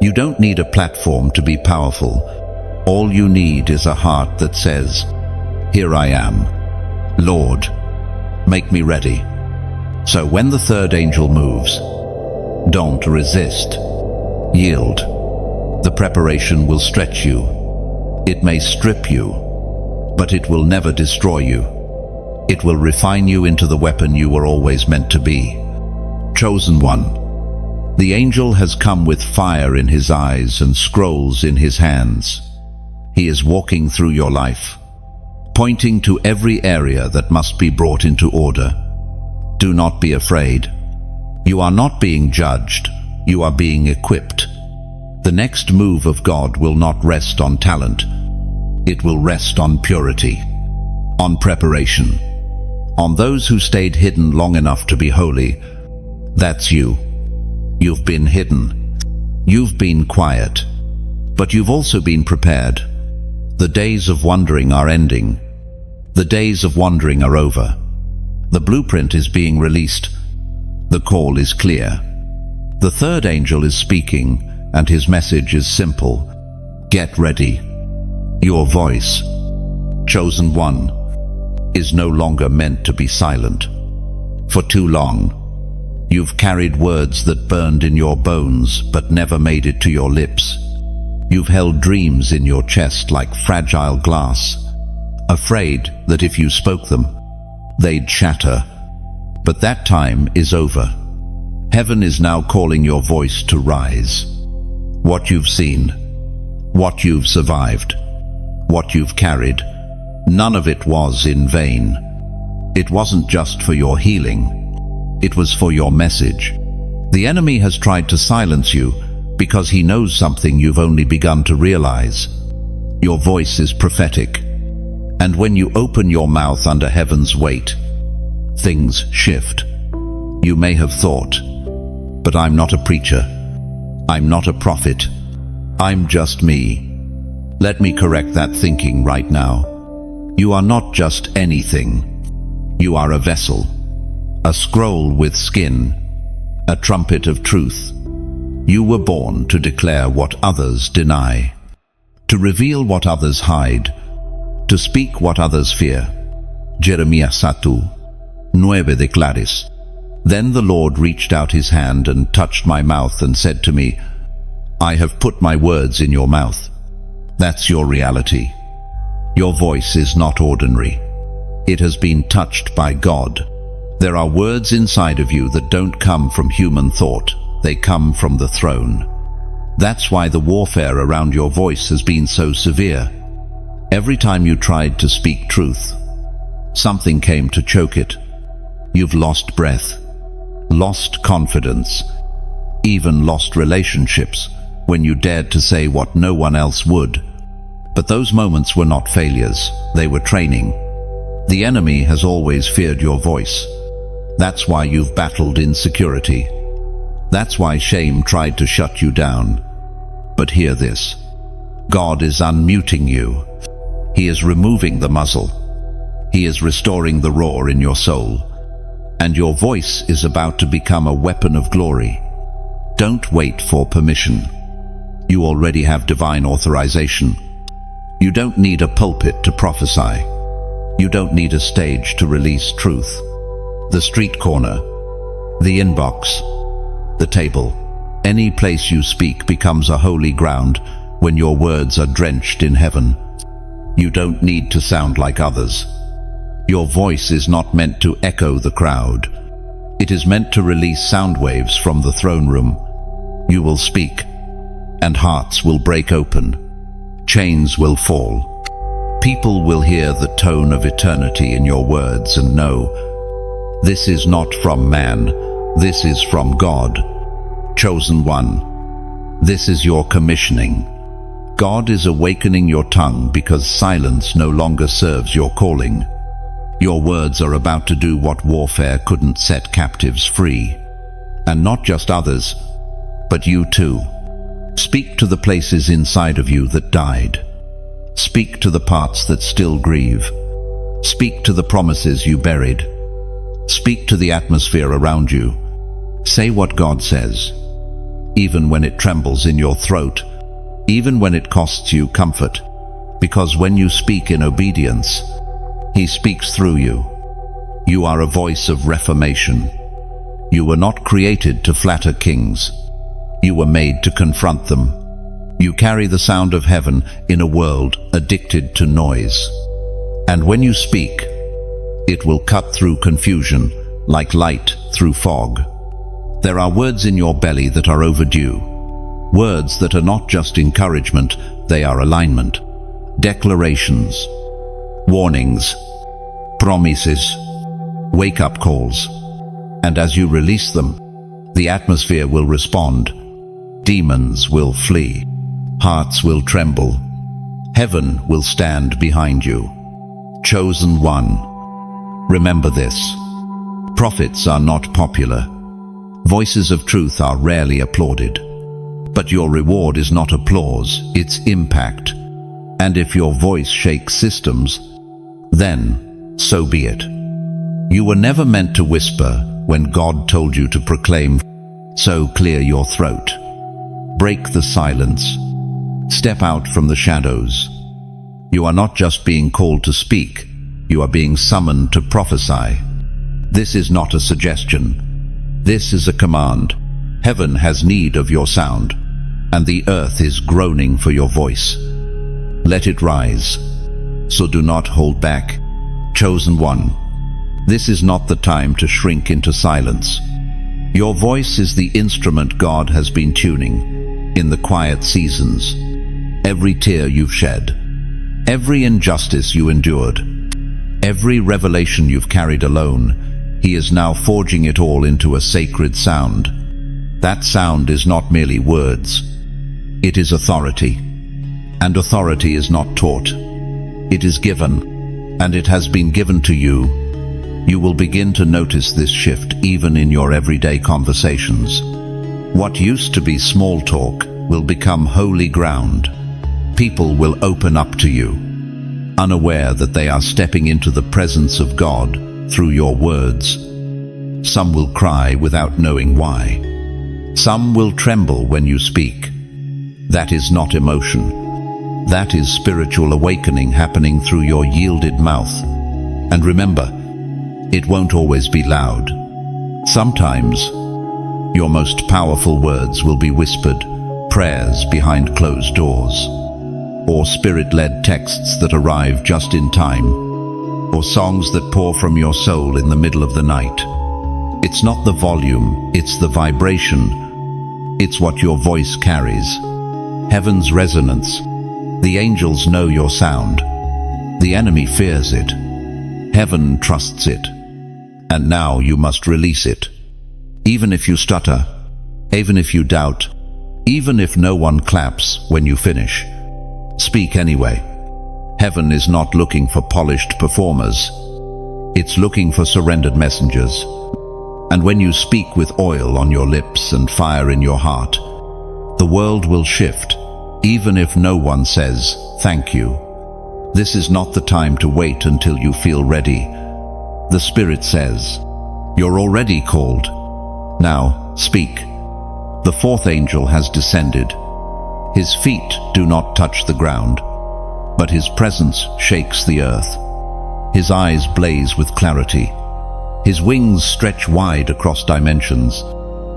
You don't need a platform to be powerful. All you need is a heart that says, "Here I am. Lord, make me ready." So when the third angel moves, don't resist. Yield. The preparation will stretch you. It may strip you, but it will never destroy you. It will refine you into the weapon you were always meant to be. Chosen one. The angel has come with fire in his eyes and scrolls in his hands. He is walking through your life, pointing to every area that must be brought into order. Do not be afraid. You are not being judged, you are being equipped. The next move of God will not rest on talent. It will rest on purity, on preparation, on those who stayed hidden long enough to be holy. That's you. You've been hidden. You've been quiet. But you've also been prepared. The days of wandering are ending. The days of wandering are over. The blueprint is being released. The call is clear. The third angel is speaking, and his message is simple. Get ready. Your voice, chosen one, is no longer meant to be silent. For too long, you've carried words that burned in your bones but never made it to your lips. You've held dreams in your chest like fragile glass, afraid that if you spoke them, they'd shatter. But that time is over. Heaven is now calling your voice to rise. What you've seen, what you've survived, what you've carried, none of it was in vain. It wasn't just for your healing. It was for your message. The enemy has tried to silence you because he knows something you've only begun to realize. Your voice is prophetic. And when you open your mouth under heaven's weight, things shift. You may have thought, but I'm not a preacher. I'm not a prophet. I'm just me. Let me correct that thinking right now. You are not just anything. You are a vessel, a scroll with skin, a trumpet of truth. You were born to declare what others deny, to reveal what others hide, to speak what others fear. Jeremias 1:9 declares. Then the Lord reached out his hand and touched my mouth and said to me, I have put my words in your mouth. That's your reality. Your voice is not ordinary. It has been touched by God. There are words inside of you that don't come from human thought. They come from the throne. That's why the warfare around your voice has been so severe. Every time you tried to speak truth, something came to choke it. You've lost breath, lost confidence, even lost relationships when you dared to say what no one else would. But those moments were not failures, they were training. The enemy has always feared your voice. That's why you've battled insecurity. That's why shame tried to shut you down. But hear this. God is unmuting you. He is removing the muzzle. He is restoring the roar in your soul. And your voice is about to become a weapon of glory. Don't wait for permission. You already have divine authorization. You don't need a pulpit to prophesy. You don't need a stage to release truth. The street corner, the inbox, the table, any place you speak becomes a holy ground when your words are drenched in heaven. You don't need to sound like others. Your voice is not meant to echo the crowd. It is meant to release sound waves from the throne room. You will speak, and hearts will break open. Chains will fall. People will hear the tone of eternity in your words and know, this is not from man, this is from God. Chosen one, this is your commissioning. God is awakening your tongue because silence no longer serves your calling. Your words are about to do what warfare couldn't set captives free. And not just others, but you too. Speak to the places inside of you that died. Speak to the parts that still grieve. Speak to the promises you buried. Speak to the atmosphere around you. Say what God says, even when it trembles in your throat, even when it costs you comfort, because when you speak in obedience, He speaks through you. You are a voice of reformation. You were not created to flatter kings. You were made to confront them. You carry the sound of heaven in a world addicted to noise. And when you speak, it will cut through confusion like light through fog. There are words in your belly that are overdue. Words that are not just encouragement, they are alignment. Declarations, warnings, promises, wake-up calls. And as you release them, the atmosphere will respond. Demons will flee. Hearts will tremble. Heaven will stand behind you. Chosen one. Remember this. Prophets are not popular. Voices of truth are rarely applauded. But your reward is not applause, it's impact. And if your voice shakes systems, then so be it. You were never meant to whisper when God told you to proclaim, so clear your throat. Break the silence. Step out from the shadows. You are not just being called to speak, you are being summoned to prophesy. This is not a suggestion. This is a command. Heaven has need of your sound, and the earth is groaning for your voice. Let it rise. So do not hold back. Chosen one, this is not the time to shrink into silence. Your voice is the instrument God has been tuning in the quiet seasons. Every tear you've shed, every injustice you endured, every revelation you've carried alone, He is now forging it all into a sacred sound. That sound is not merely words. It is authority. And authority is not taught. It is given, and it has been given to you. You will begin to notice this shift even in your everyday conversations. What used to be small talk will become holy ground. people will open up to you, unaware that they are stepping into the presence of God through your words. Some will cry without knowing why. Some will tremble when you speak. That is not emotion. That is spiritual awakening happening through your yielded mouth. And remember, it won't always be loud. Sometimes, your most powerful words will be whispered prayers behind closed doors, or spirit-led texts that arrive just in time, or songs that pour from your soul in the middle of the night. It's not the volume, it's the vibration. It's what your voice carries. Heaven's resonance. The angels know your sound. The enemy fears it. Heaven trusts it. And now you must release it. Even if you stutter, even if you doubt, even if no one claps when you finish, speak anyway. Heaven is not looking for polished performers. It's looking for surrendered messengers. And when you speak with oil on your lips and fire in your heart, the world will shift, even if no one says, "Thank you." This is not the time to wait until you feel ready. The Spirit says, "You're already called. Now, speak." The fourth angel has descended. His feet do not touch the ground, but his presence shakes the earth. His eyes blaze with clarity. His wings stretch wide across dimensions,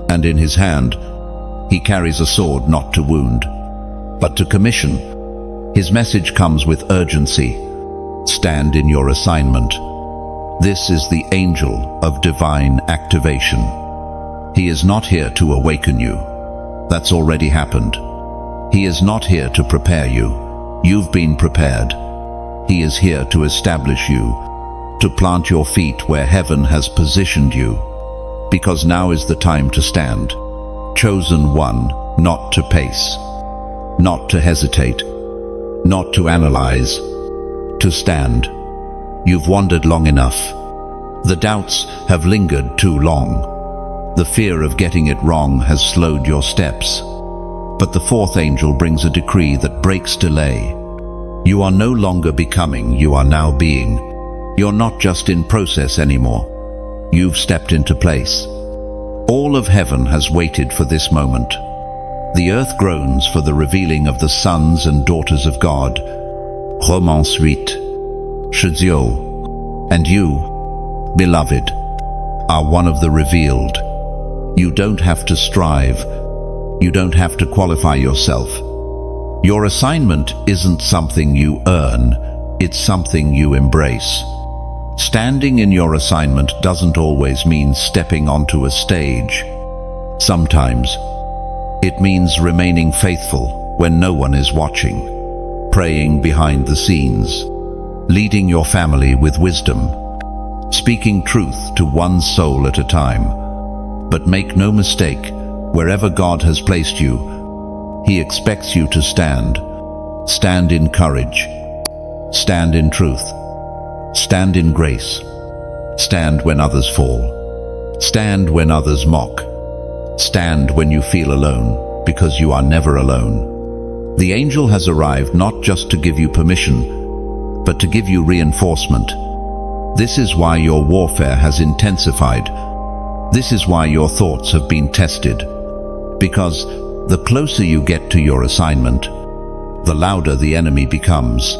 and in his hand, he carries a sword not to wound, but to commission. His message comes with urgency. Stand in your assignment. This is the angel of divine activation. He is not here to awaken you. That's already happened. He is not here to prepare you. You've been prepared. He is here to establish you, to plant your feet where heaven has positioned you. Because now is the time to stand. Chosen one, not to pace, not to hesitate, not to analyze, to stand. You've wandered long enough. The doubts have lingered too long. The fear of getting it wrong has slowed your steps. But the fourth angel brings a decree that breaks delay. You are no longer becoming, you are now being. You're not just in process anymore. You've stepped into place. All of heaven has waited for this moment. The earth groans for the revealing of the sons and daughters of God. Romans 8, Shedzio. And you, beloved, are one of the revealed. You don't have to strive. You don't have to qualify yourself. Your assignment isn't something you earn, it's something you embrace. Standing in your assignment doesn't always mean stepping onto a stage. Sometimes it means remaining faithful when no one is watching, praying behind the scenes, leading your family with wisdom, speaking truth to one soul at a time. But make no mistake, wherever God has placed you, He expects you to stand. Stand in courage. Stand in truth. Stand in grace. Stand when others fall. Stand when others mock. Stand when you feel alone, because you are never alone. The angel has arrived not just to give you permission, but to give you reinforcement. This is why your warfare has intensified. This is why your thoughts have been tested. Because the closer you get to your assignment, the louder the enemy becomes.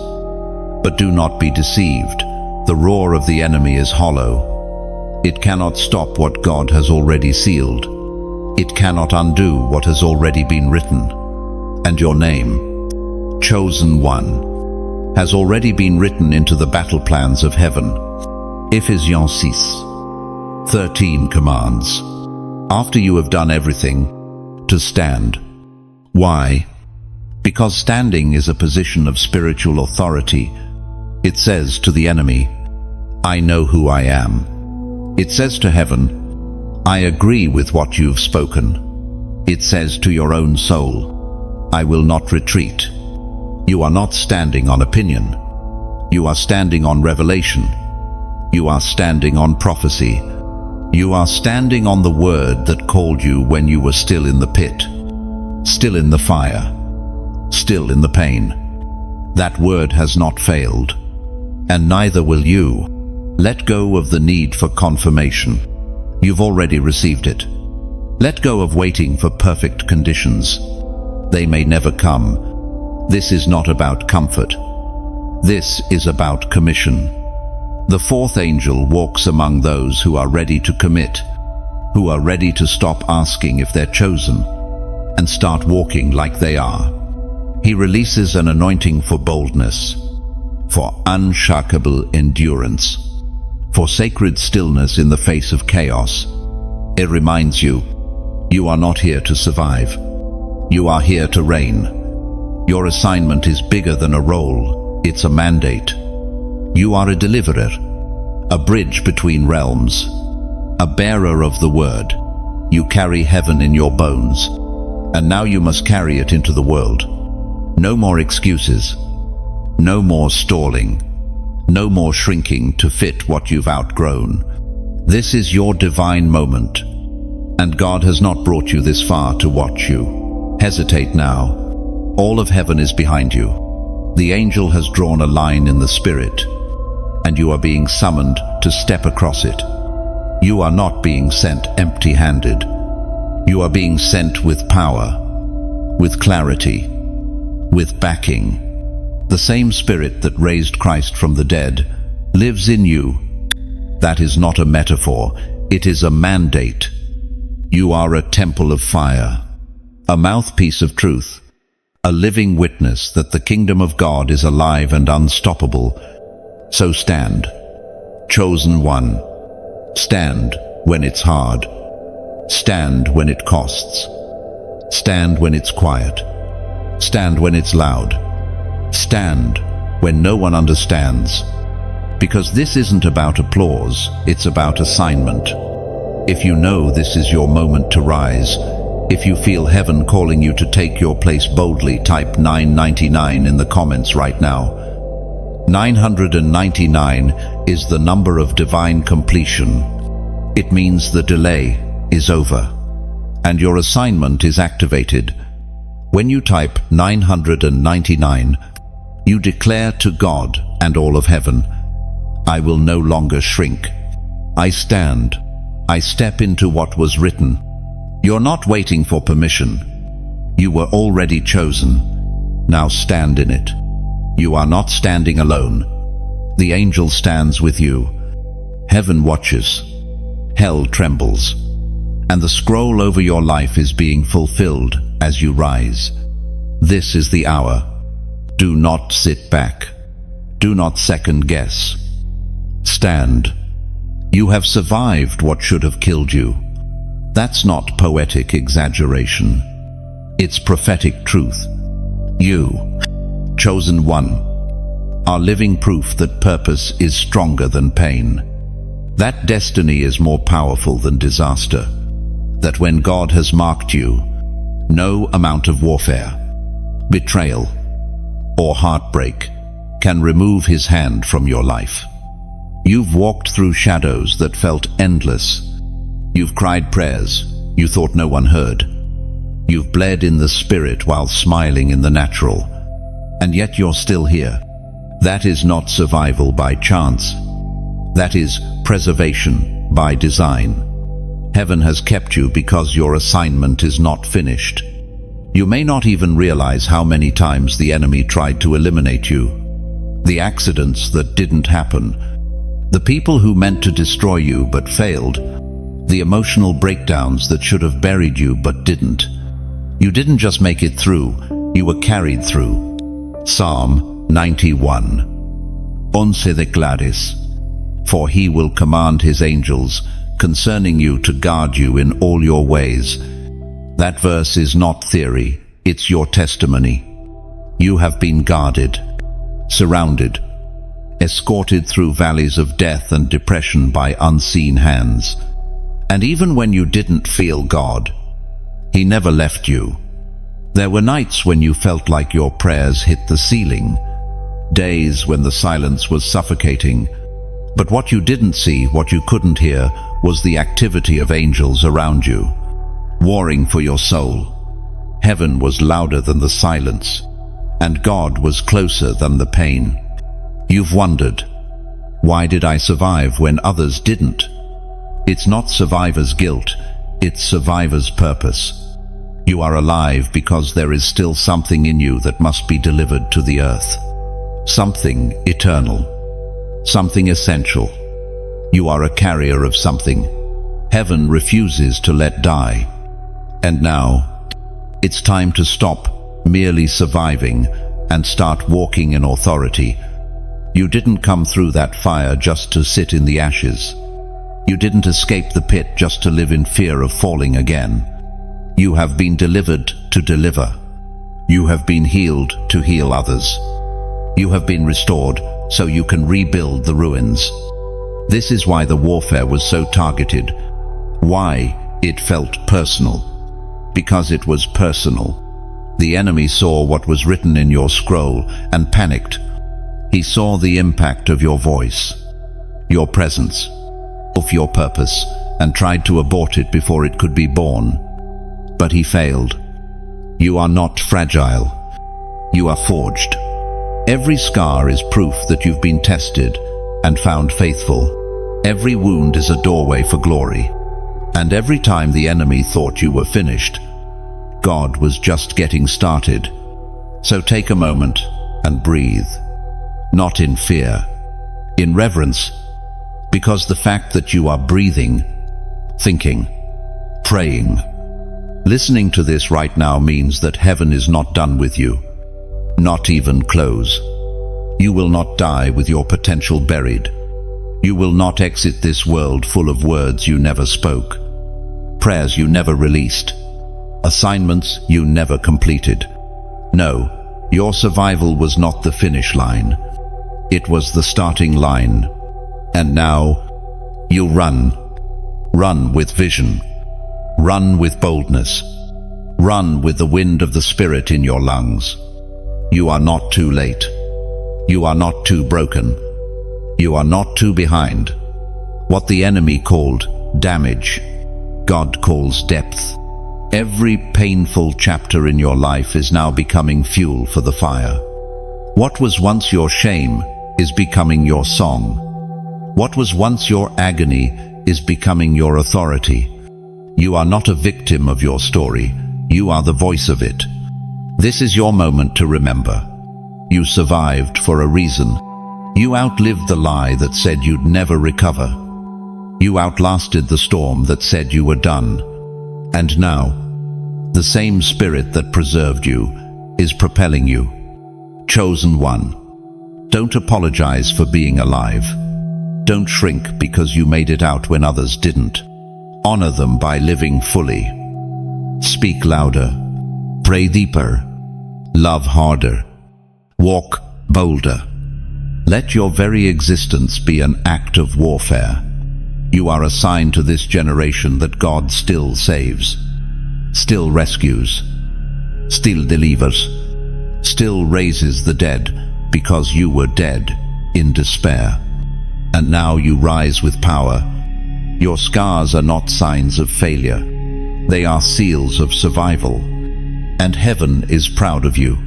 But do not be deceived. The roar of the enemy is hollow. It cannot stop what God has already sealed. It cannot undo what has already been written. And your name, Chosen One, has already been written into the battle plans of heaven. Ephesians 6:13 commands, after you have done everything, to stand. Why? Because standing is a position of spiritual authority. It says to the enemy, I know who I am. It says to heaven, I agree with what you've spoken. It says to your own soul, I will not retreat. You are not standing on opinion. You are standing on revelation. You are standing on prophecy. You are standing on the word that called you when you were still in the pit, still in the fire, still in the pain. That word has not failed, and neither will you. Let go of the need for confirmation. You've already received it. Let go of waiting for perfect conditions. They may never come. This is not about comfort. This is about commission. The fourth angel walks among those who are ready to commit, who are ready to stop asking if they're chosen, and start walking like they are. He releases an anointing for boldness, for unshakable endurance, for sacred stillness in the face of chaos. It reminds you, you are not here to survive. You are here to reign. Your assignment is bigger than a role. It's a mandate. You are a deliverer, a bridge between realms, a bearer of the word. You carry heaven in your bones, and now you must carry it into the world. No more excuses. No more stalling. No more shrinking to fit what you've outgrown. This is your divine moment, and God has not brought you this far to watch you hesitate now. All of heaven is behind you. The angel has drawn a line in the spirit, and you are being summoned to step across it. You are not being sent empty-handed. You are being sent with power, with clarity, with backing. The same Spirit that raised Christ from the dead lives in you. That is not a metaphor, it is a mandate. You are a temple of fire, a mouthpiece of truth, a living witness that the kingdom of God is alive and unstoppable. So stand, chosen one. Stand when it's hard. Stand when it costs. Stand when it's quiet. Stand when it's loud. Stand when no one understands. Because this isn't about applause, it's about assignment. If you know this is your moment to rise, if you feel heaven calling you to take your place boldly, type 999 in the comments right now. 999 is the number of divine completion. It means the delay is over, and your assignment is activated. When you type 999, you declare to God and all of heaven, I will no longer shrink. I stand. I step into what was written. You're not waiting for permission. You were already chosen. Now stand in it. You are not standing alone. The angel stands with you. Heaven watches. Hell trembles. And the scroll over your life is being fulfilled as you rise. This is the hour. Do not sit back. Do not second guess. Stand. You have survived what should have killed you. That's not poetic exaggeration. It's prophetic truth. You, chosen one, are living proof that purpose is stronger than pain. That destiny is more powerful than disaster. That when God has marked you, no amount of warfare, betrayal, or heartbreak can remove His hand from your life. You've walked through shadows that felt endless. You've cried prayers you thought no one heard. You've bled in the spirit while smiling in the natural. And yet you're still here. That is not survival by chance. That is preservation by design. Heaven has kept you because your assignment is not finished. You may not even realize how many times the enemy tried to eliminate you. The accidents that didn't happen. The people who meant to destroy you but failed. The emotional breakdowns that should have buried you but didn't. You didn't just make it through, you were carried through. Psalm 91. Once declares, for He will command His angels concerning you to guard you in all your ways. That verse is not theory, it's your testimony. You have been guarded, surrounded, escorted through valleys of death and depression by unseen hands. And even when you didn't feel God, He never left you. There were nights when you felt like your prayers hit the ceiling, days when the silence was suffocating. But what you didn't see, what you couldn't hear, was the activity of angels around you, warring for your soul. Heaven was louder than the silence, and God was closer than the pain. You've wondered, why did I survive when others didn't? It's not survivor's guilt, it's survivor's purpose. You are alive because there is still something in you that must be delivered to the earth. Something eternal. Something essential. You are a carrier of something. Heaven refuses to let die. And now, it's time to stop merely surviving and start walking in authority. You didn't come through that fire just to sit in the ashes. You didn't escape the pit just to live in fear of falling again. You have been delivered to deliver. You have been healed to heal others. You have been restored so you can rebuild the ruins. This is why the warfare was so targeted. Why it felt personal. Because it was personal. The enemy saw what was written in your scroll and panicked. He saw the impact of your voice, your presence, of your purpose, and tried to abort it before it could be born. But he failed. You are not fragile. You are forged. Every scar is proof that you've been tested and found faithful. Every wound is a doorway for glory. And every time the enemy thought you were finished, God was just getting started. So take a moment and breathe. Not in fear, in reverence, because the fact that you are breathing, thinking, praying, listening to this right now means that heaven is not done with you, not even close. You will not die with your potential buried. You will not exit this world full of words you never spoke, prayers you never released, assignments you never completed. No, your survival was not the finish line. It was the starting line. And now, you run. Run with vision. Run with boldness. Run with the wind of the Spirit in your lungs. You are not too late. You are not too broken. You are not too behind. What the enemy called damage, God calls depth. Every painful chapter in your life is now becoming fuel for the fire. What was once your shame is becoming your song. What was once your agony is becoming your authority. You are not a victim of your story. You are the voice of it. This is your moment to remember. You survived for a reason. You outlived the lie that said you'd never recover. You outlasted the storm that said you were done. And now, the same Spirit that preserved you is propelling you. Chosen one. Don't apologize for being alive. Don't shrink because you made it out when others didn't. Honor them by living fully. Speak louder. Pray deeper. Love harder. Walk bolder. Let your very existence be an act of warfare. You are a sign to this generation that God still saves, still rescues, still delivers, still raises the dead because you were dead in despair. And now you rise with power. Your scars are not signs of failure. They are seals of survival. And heaven is proud of you.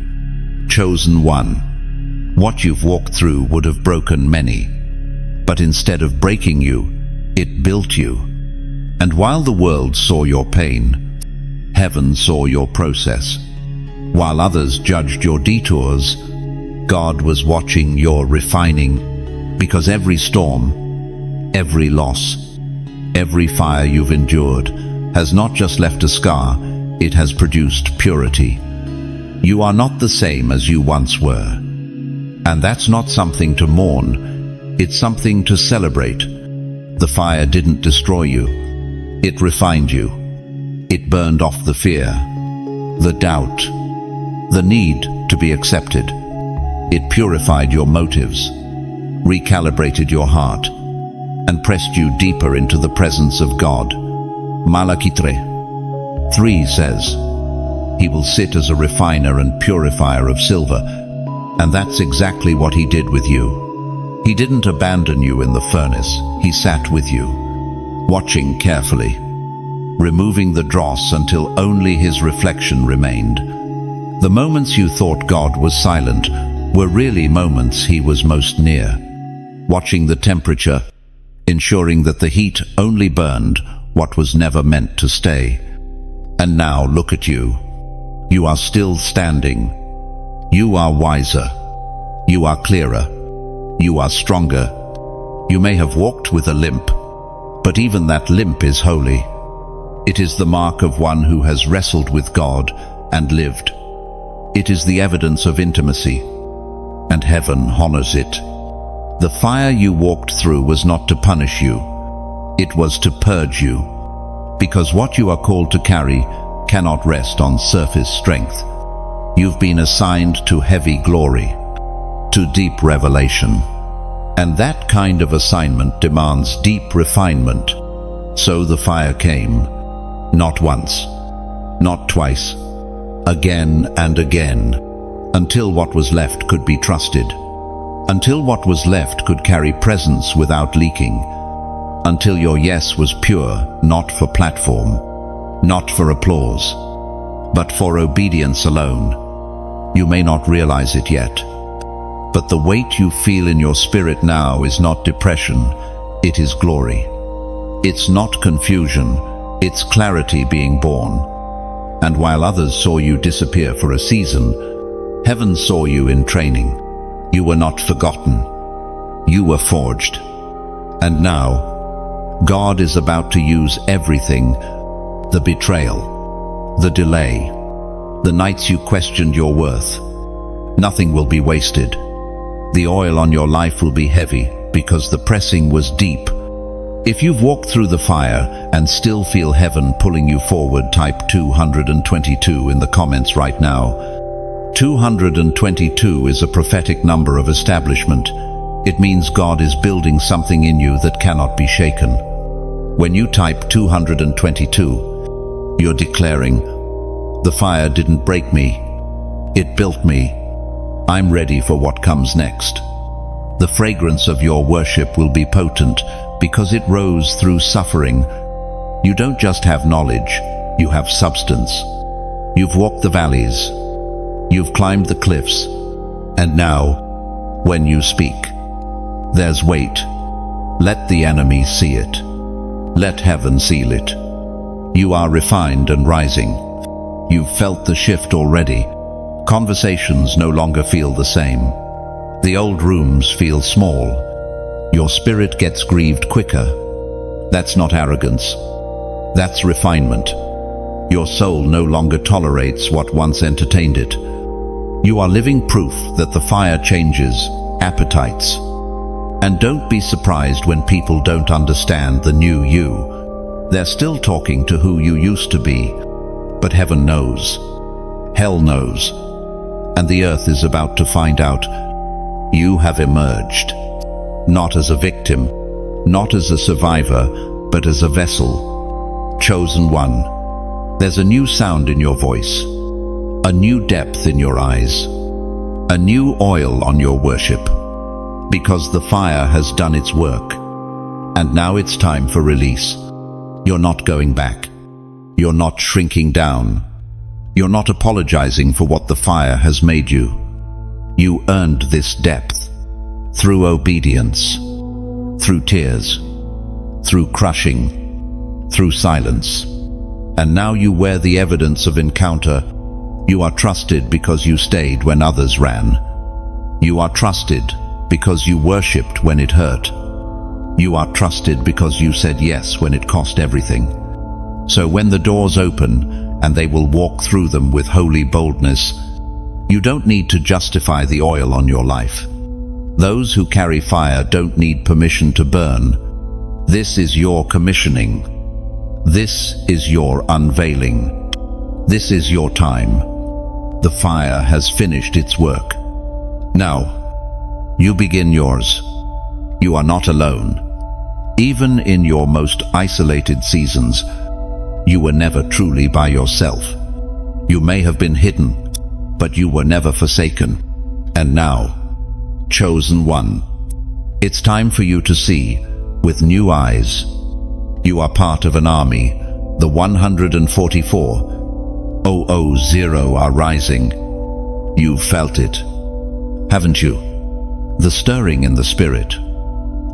Chosen one. What you've walked through would have broken many. But instead of breaking you, it built you. And while the world saw your pain, heaven saw your process. While others judged your detours, God was watching your refining, because every storm, every loss, every fire you've endured has not just left a scar, it has produced purity. You are not the same as you once were. And that's not something to mourn, it's something to celebrate. The fire didn't destroy you, it refined you. It burned off the fear, the doubt, the need to be accepted. It purified your motives, recalibrated your heart, and pressed you deeper into the presence of God. Malachi 3 says, He will sit as a refiner and purifier of silver, and that's exactly what He did with you. He didn't abandon you in the furnace, He sat with you, watching carefully, removing the dross until only His reflection remained. The moments you thought God was silent were really moments He was most near, watching the temperature, ensuring that the heat only burned what was never meant to stay. And now look at you. You are still standing. You are wiser. You are clearer. You are stronger. You may have walked with a limp, but even that limp is holy. It is the mark of one who has wrestled with God and lived. It is the evidence of intimacy, and heaven honors it. The fire you walked through was not to punish you. It was to purge you, because what you are called to carry cannot rest on surface strength. You've been assigned to heavy glory, to deep revelation. And that kind of assignment demands deep refinement. So the fire came, not once, not twice, again and again, until what was left could be trusted, until what was left could carry presence without leaking, until your yes was pure, not for platform, not for applause, but for obedience alone. You may not realize it yet, but the weight you feel in your spirit now is not depression, it is glory. It's not confusion, it's clarity being born. And while others saw you disappear for a season, heaven saw you in training. You were not forgotten. You were forged. And now, God is about to use everything: the betrayal, the delay, the nights you questioned your worth. Nothing will be wasted. The oil on your life will be heavy because the pressing was deep. If you've walked through the fire and still feel heaven pulling you forward, type 222 in the comments right now. 222 is a prophetic number of establishment. It means God is building something in you that cannot be shaken. When you type 222, you're declaring, the fire didn't break me, it built me. I'm ready for what comes next. The fragrance of your worship will be potent because it rose through suffering. You don't just have knowledge, you have substance. You've walked the valleys, you've climbed the cliffs, and now, when you speak, there's weight. Let the enemy see it. Let heaven seal it. You are refined and rising. You've felt the shift already. Conversations no longer feel the same. The old rooms feel small. Your spirit gets grieved quicker. That's not arrogance. That's refinement. Your soul no longer tolerates what once entertained it. You are living proof that the fire changes appetites. And don't be surprised when people don't understand the new you. They're still talking to who you used to be. But heaven knows. Hell knows. And the earth is about to find out. You have emerged. Not as a victim, not as a survivor, but as a vessel. Chosen one. There's a new sound in your voice. A new depth in your eyes. A new oil on your worship. Because the fire has done its work. And now it's time for release. You're not going back. You're not shrinking down. You're not apologizing for what the fire has made you. You earned this depth. Through obedience. Through tears. Through crushing. Through silence. And now you wear the evidence of encounter. You are trusted because you stayed when others ran. You are trusted because you worshipped when it hurt. You are trusted because you said yes when it cost everything. So when the doors open, and they will walk through them with holy boldness, you don't need to justify the oil on your life. Those who carry fire don't need permission to burn. This is your commissioning. This is your unveiling. This is your time. The fire has finished its work. Now, you begin yours. You are not alone. Even in your most isolated seasons, you were never truly by yourself. You may have been hidden, but you were never forsaken. And now, chosen one, it's time for you to see with new eyes. You are part of an army. The 144,000 are rising. You've felt it, haven't you? The stirring in the spirit,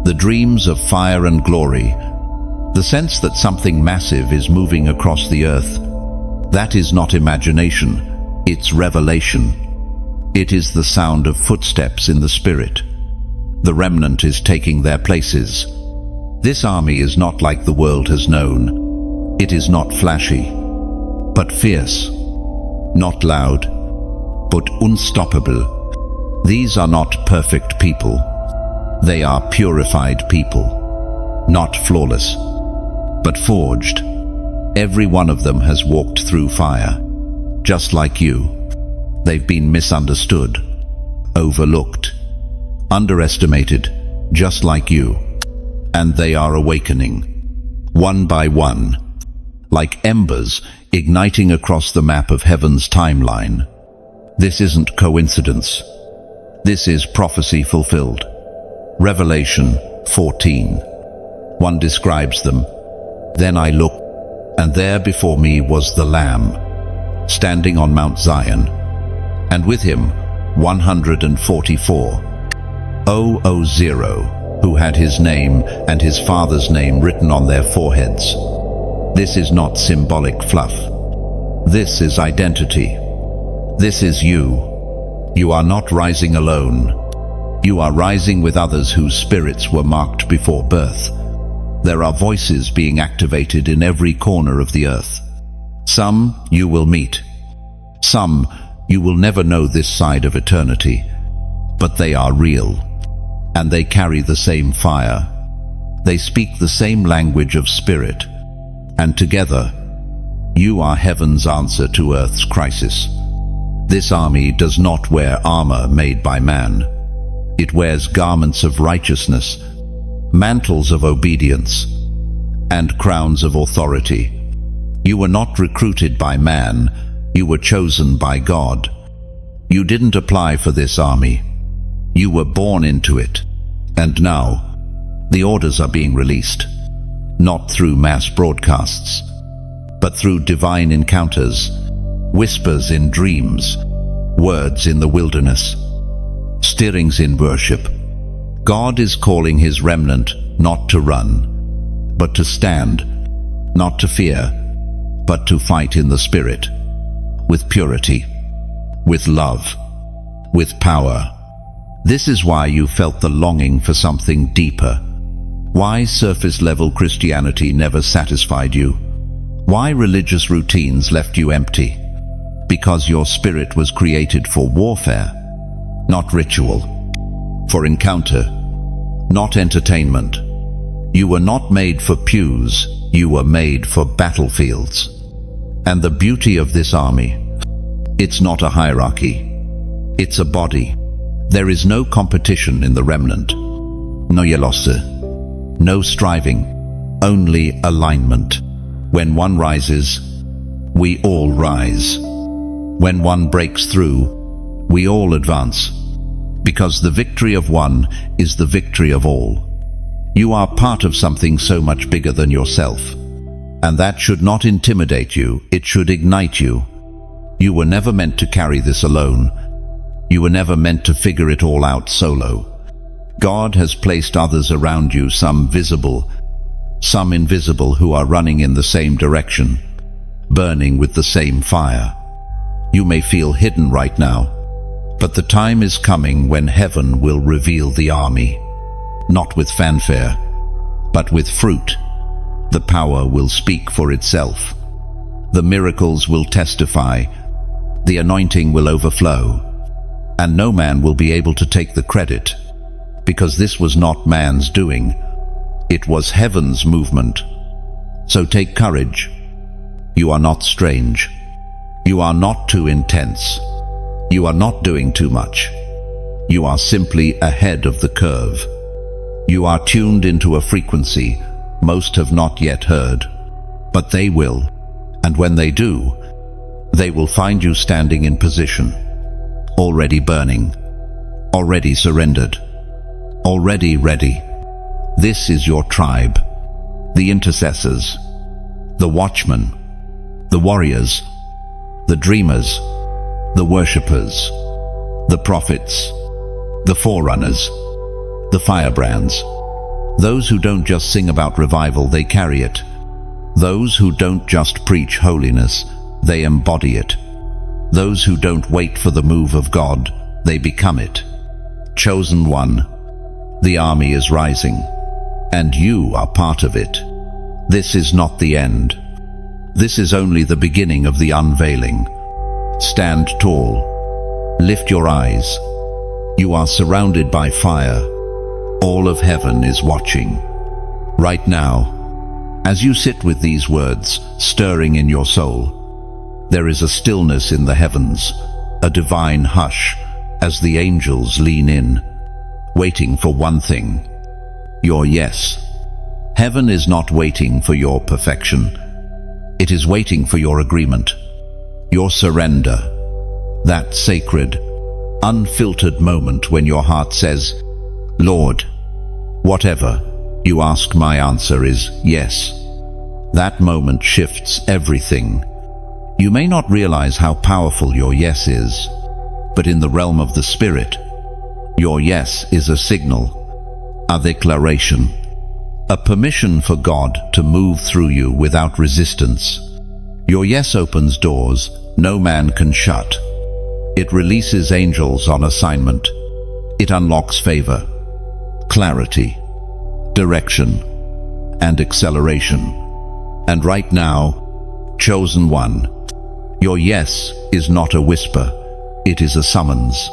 the dreams of fire and glory, the sense that something massive is moving across the earth. That is not imagination, it's revelation. It is the sound of footsteps in the spirit. The remnant is taking their places. This army is not like the world has known. It is not flashy, but fierce. Not loud, but unstoppable. These are not perfect people. They are purified people. Not flawless, but forged. Every one of them has walked through fire. Just like you, they've been misunderstood, overlooked, underestimated, just like you. And they are awakening, one by one, like embers igniting across the map of heaven's timeline. This isn't coincidence. This is prophecy fulfilled. Revelation 14:1 describes them. Then I looked, and there before me was the Lamb, standing on Mount Zion, and with him 144,000, who had his name and his father's name written on their foreheads. This is not symbolic fluff. This is identity. This is you. You are not rising alone. You are rising with others whose spirits were marked before birth. There are voices being activated in every corner of the earth. Some you will meet. Some you will never know this side of eternity. But they are real. And they carry the same fire. They speak the same language of spirit. And together, you are heaven's answer to earth's crisis. This army does not wear armor made by man. It wears garments of righteousness, mantles of obedience, and crowns of authority. You were not recruited by man, you were chosen by God. You didn't apply for this army. You were born into it. And now, the orders are being released, not through mass broadcasts, but through divine encounters, whispers in dreams, words in the wilderness, stirrings in worship. God is calling his remnant not to run, but to stand, not to fear, but to fight in the Spirit, with purity, with love, with power. This is why you felt the longing for something deeper. Why surface-level Christianity never satisfied you. Why religious routines left you empty. Because your spirit was created for warfare, not ritual, for encounter, not entertainment. You were not made for pews, you were made for battlefields. And the beauty of this army, it's not a hierarchy, it's a body. There is no competition in the remnant, no jealousy, no striving, only alignment. When one rises, we all rise. When one breaks through, we all advance. Because the victory of one is the victory of all. You are part of something so much bigger than yourself. And that should not intimidate you, it should ignite you. You were never meant to carry this alone. You were never meant to figure it all out solo. God has placed others around you, some visible, some invisible, who are running in the same direction, burning with the same fire. You may feel hidden right now, but the time is coming when heaven will reveal the army, not with fanfare, but with fruit. The power will speak for itself. The miracles will testify. The anointing will overflow. And no man will be able to take the credit, because this was not man's doing. It was heaven's movement. So take courage. You are not strange. You are not too intense. You are not doing too much. You are simply ahead of the curve. You are tuned into a frequency most have not yet heard. But they will, and when they do, they will find you standing in position, already burning, already surrendered, already ready. This is your tribe, the intercessors, the watchmen, the warriors, the dreamers, the worshippers. the prophets, the forerunners, the firebrands. Those who don't just sing about revival, they carry it. Those who don't just preach holiness, they embody it. Those who don't wait for the move of God, they become it. Chosen one, the army is rising, and you are part of it. This is not the end. This is only the beginning of the unveiling. Stand tall. Lift your eyes. You are surrounded by fire. All of heaven is watching. Right now, as you sit with these words stirring in your soul, there is a stillness in the heavens, a divine hush as the angels lean in, waiting for one thing: your yes. Heaven is not waiting for your perfection. It is waiting for your agreement, your surrender, that sacred, unfiltered moment when your heart says, "Lord, whatever you ask, my answer is yes." That moment shifts everything. You may not realize how powerful your yes is, but in the realm of the Spirit, your yes is a signal, a declaration, a permission for God to move through you without resistance. Your yes opens doors no man can shut. It releases angels on assignment. It unlocks favor, clarity, direction, and acceleration. And right now, chosen one, your yes is not a whisper, it is a summons.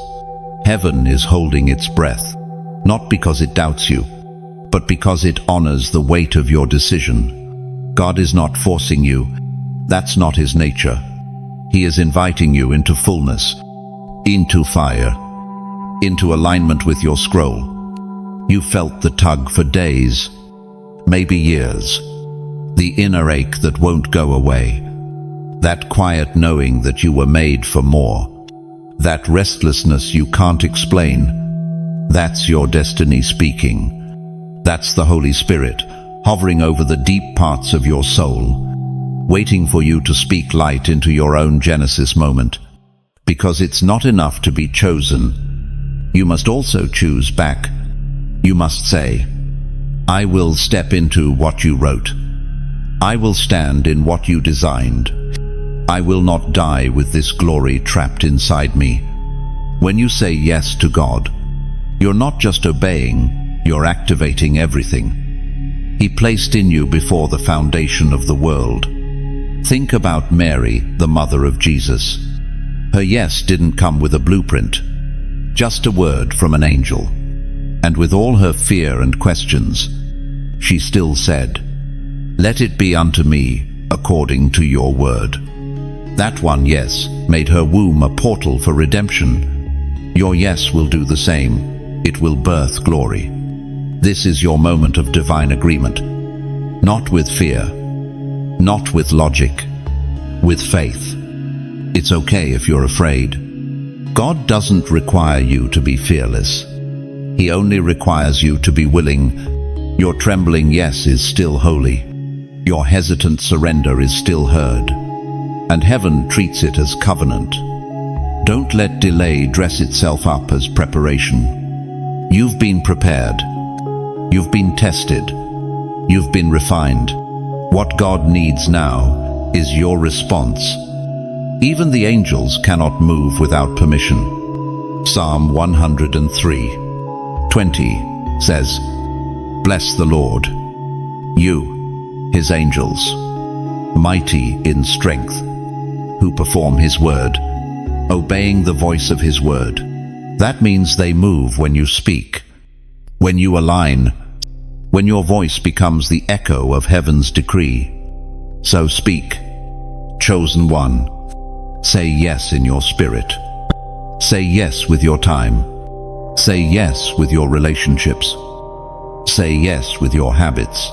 Heaven is holding its breath, not because it doubts you, but because it honors the weight of your decision. God is not forcing you. That's not his nature. He is inviting you into fullness, into fire, into alignment with your scroll. You felt the tug for days, maybe years, the inner ache that won't go away, that quiet knowing that you were made for more, that restlessness you can't explain. That's your destiny speaking. That's the Holy Spirit hovering over the deep parts of your soul, waiting for you to speak light into your own Genesis moment. Because it's not enough to be chosen. You must also choose back. You must say, "I will step into what you wrote. I will stand in what you designed. I will not die with this glory trapped inside me." When you say yes to God, you're not just obeying, you're activating everything He placed in you before the foundation of the world. Think about Mary, the mother of Jesus. Her yes didn't come with a blueprint, just a word from an angel. And with all her fear and questions, she still said, "Let it be unto me according to your word." That one yes made her womb a portal for redemption. Your yes will do the same. It will birth glory. This is your moment of divine agreement. Not with fear, not with logic, with faith. It's okay if you're afraid. God doesn't require you to be fearless. He only requires you to be willing. Your trembling yes is still holy. Your hesitant surrender is still heard. And heaven treats it as covenant. Don't let delay dress itself up as preparation. You've been prepared. You've been tested. You've been refined. What God needs now is your response. Even the angels cannot move without permission. Psalm 103:20 says, "Bless the Lord, you, his angels, mighty in strength, who perform his word, obeying the voice of his word." That means they move when you speak, when you align, when your voice becomes the echo of heaven's decree. So speak, chosen one. Say yes in your spirit. Say yes with your time. Say yes with your relationships. Say yes with your habits.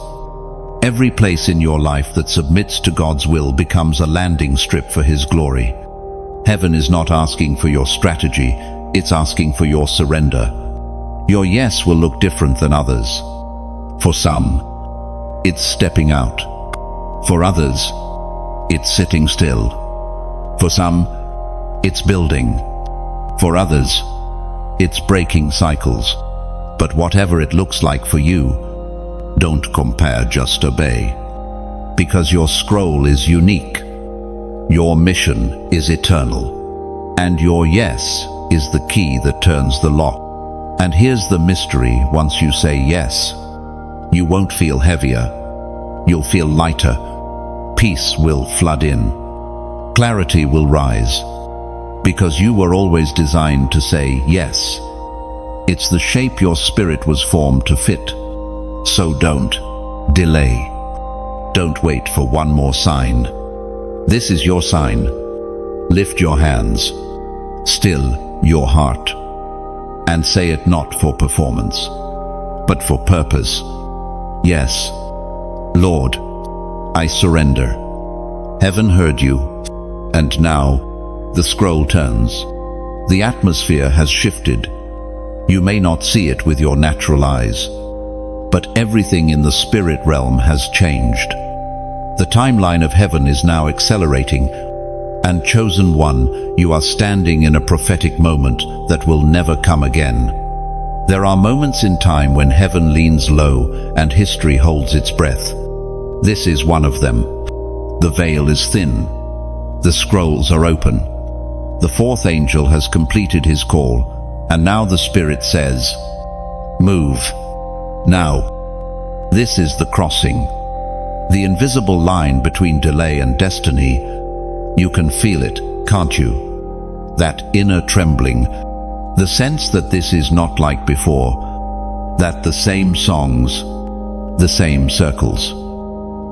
Every place in your life that submits to God's will becomes a landing strip for His glory. Heaven is not asking for your strategy, it's asking for your surrender. Your yes will look different than others. For some, it's stepping out. For others, it's sitting still. For some, it's building. For others, It's breaking cycles. But whatever it looks like for you, don't compare, just obey. Because your scroll is unique. Your mission is eternal. And your yes is the key that turns the lock. And here's the mystery: once you say yes, you won't feel heavier. You'll feel lighter. Peace will flood in. Clarity will rise. Because you were always designed to say yes. It's the shape your spirit was formed to fit. So don't delay. Don't wait for one more sign. This is your sign. Lift your hands. Still your heart. And say it not for performance, but for purpose. Yes, Lord, I surrender. Heaven heard you, and now the scroll turns. The atmosphere has shifted. You may not see it with your natural eyes, but everything in the spirit realm has changed. The timeline of heaven is now accelerating, and chosen one, you are standing in a prophetic moment that will never come again. There are moments in time when heaven leans low and history holds its breath. This is one of them. The veil is thin. The scrolls are open. The fourth angel has completed his call, and now the Spirit says, "Move." Now, this is the crossing. The invisible line between delay and destiny. You can feel it, can't you? That inner trembling, the sense that this is not like before, that the same songs, the same circles,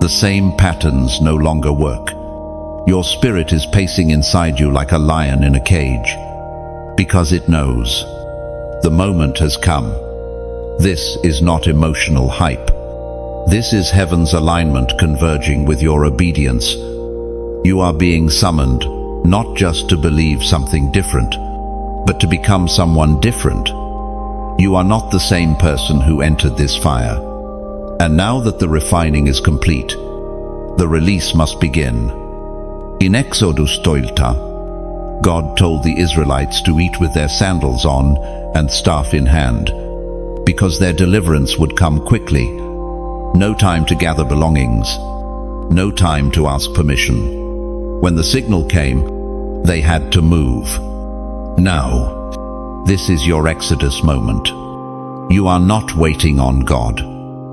the same patterns no longer work. Your spirit is pacing inside you like a lion in a cage, because it knows the moment has come. This is not emotional hype. This is heaven's alignment converging with your obedience. You are being summoned, not just to believe something different, but to become someone different. You are not the same person who entered this fire. And now that the refining is complete, the release must begin. In Exodus 12, God told the Israelites to eat with their sandals on and staff in hand, because their deliverance would come quickly. No time to gather belongings, no time to ask permission. When the signal came, they had to move. Now, this is your Exodus moment. You are not waiting on God.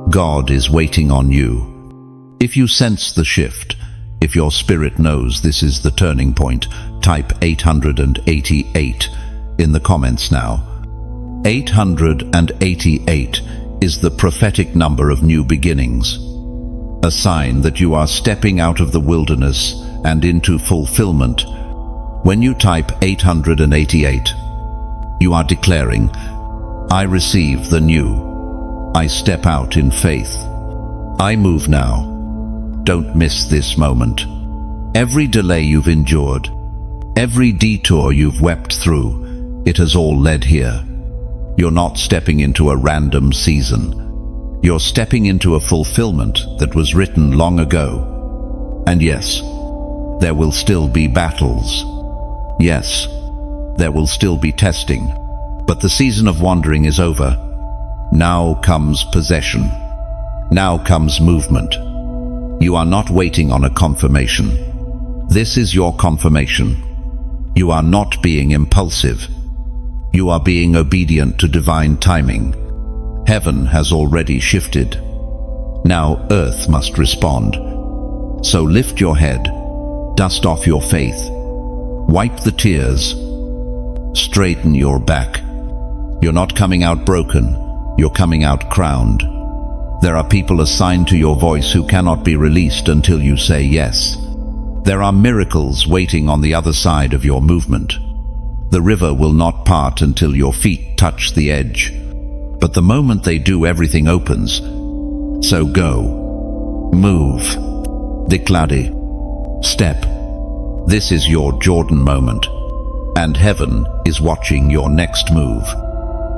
God is waiting on you. If you sense the shift, if your spirit knows this is the turning point, type 888 in the comments now. 888 is the prophetic number of new beginnings. A sign that you are stepping out of the wilderness and into fulfillment. When you type 888, you are declaring, "I receive the new. I step out in faith. I move now." Don't miss this moment. Every delay you've endured, every detour you've wept through, it has all led here. You're not stepping into a random season. You're stepping into a fulfillment that was written long ago. And yes, there will still be battles. Yes, there will still be testing. But the season of wandering is over. Now comes possession. Now comes movement. You are not waiting on a confirmation. This is your confirmation. You are not being impulsive. You are being obedient to divine timing. Heaven has already shifted. Now earth must respond. So lift your head, dust off your faith, wipe the tears, straighten your back. You're not coming out broken, you're coming out crowned. There are people assigned to your voice who cannot be released until you say yes. There are miracles waiting on the other side of your movement. The river will not part until your feet touch the edge. But the moment they do, everything opens. So go. Move. Declare. Step. This is your Jordan moment. And heaven is watching your next move.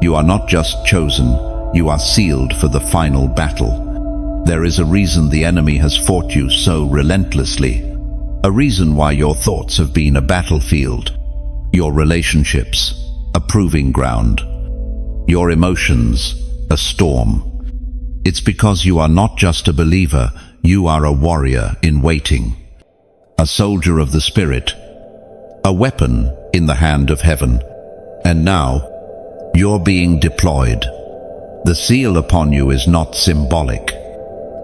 You are not just chosen, you are sealed for the final battle. There is a reason the enemy has fought you so relentlessly. A reason why your thoughts have been a battlefield. Your relationships, a proving ground. Your emotions, a storm. It's because you are not just a believer, you are a warrior in waiting. A soldier of the Spirit. A weapon in the hand of heaven. And now, you're being deployed. The seal upon you is not symbolic.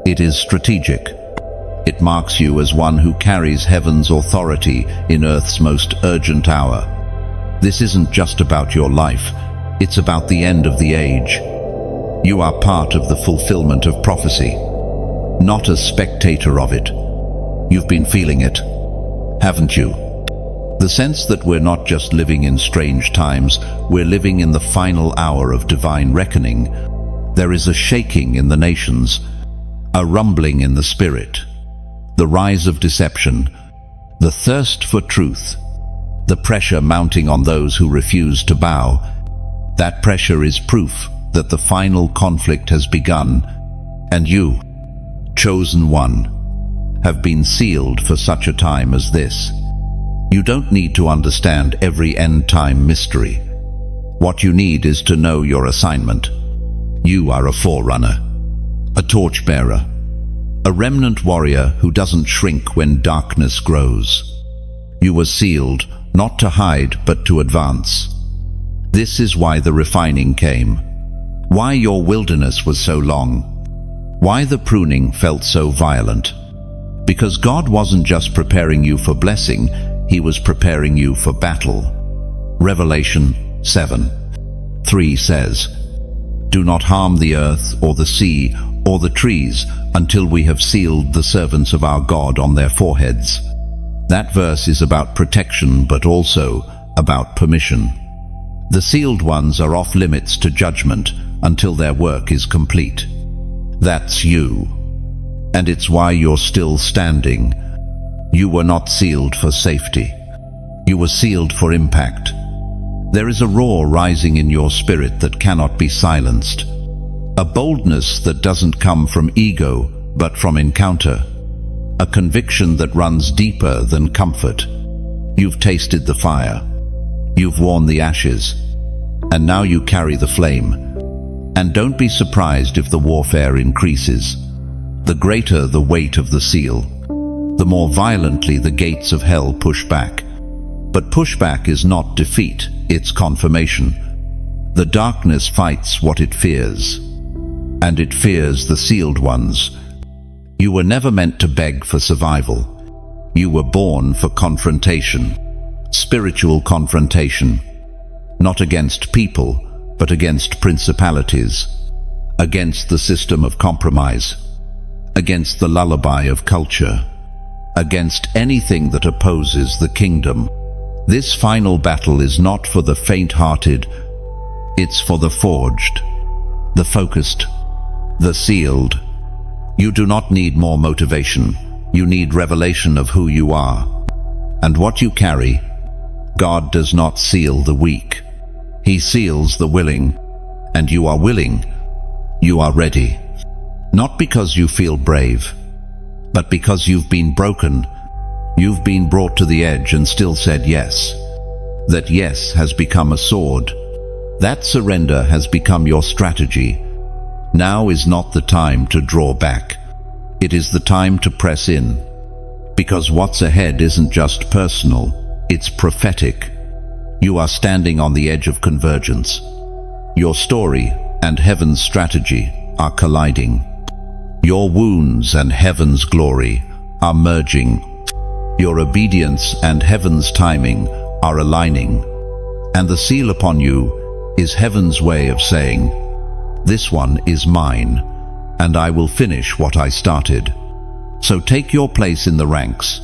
It is strategic. It marks you as one who carries heaven's authority in earth's most urgent hour. This isn't just about your life, it's about the end of the age. You are part of the fulfillment of prophecy, not a spectator of it. You've been feeling it, haven't you? The sense that we're not just living in strange times, we're living in the final hour of divine reckoning. There is a shaking in the nations, a rumbling in the spirit, the rise of deception, the thirst for truth, the pressure mounting on those who refuse to bow. That pressure is proof that the final conflict has begun, and you, chosen one, have been sealed for such a time as this. You don't need to understand every end-time mystery. What you need is to know your assignment. You are a forerunner, a torchbearer, a remnant warrior who doesn't shrink when darkness grows. You were sealed, not to hide, but to advance. This is why the refining came, why your wilderness was so long, why the pruning felt so violent. Because God wasn't just preparing you for blessing, He was preparing you for battle. Revelation 7:3 says, "Do not harm the earth or the sea or the trees until we have sealed the servants of our God on their foreheads." That verse is about protection, but also about permission. The sealed ones are off limits to judgment until their work is complete. That's you. And it's why you're still standing. You were not sealed for safety. You were sealed for impact. There is a roar rising in your spirit that cannot be silenced. A boldness that doesn't come from ego, but from encounter. A conviction that runs deeper than comfort. You've tasted the fire. You've worn the ashes. And now you carry the flame. And don't be surprised if the warfare increases. The greater the weight of the seal, the more violently the gates of hell push back. But pushback is not defeat, it's confirmation. The darkness fights what it fears, and it fears the sealed ones. You were never meant to beg for survival. You were born for confrontation, spiritual confrontation, not against people, but against principalities, against the system of compromise, against the lullaby of culture, against anything that opposes the kingdom. This final battle is not for the faint-hearted, it's for the forged, the focused, the sealed. You do not need more motivation, you need revelation of who you are and what you carry. God does not seal the weak, He seals the willing, and you are willing, you are ready. Not because you feel brave, but because you've been broken. You've been brought to the edge and still said yes. That yes has become a sword. That surrender has become your strategy. Now is not the time to draw back. It is the time to press in. Because what's ahead isn't just personal, it's prophetic. You are standing on the edge of convergence. Your story and heaven's strategy are colliding. Your wounds and heaven's glory are merging. Your obedience and heaven's timing are aligning. And the seal upon you is heaven's way of saying, "This one is mine, and I will finish what I started." So take your place in the ranks.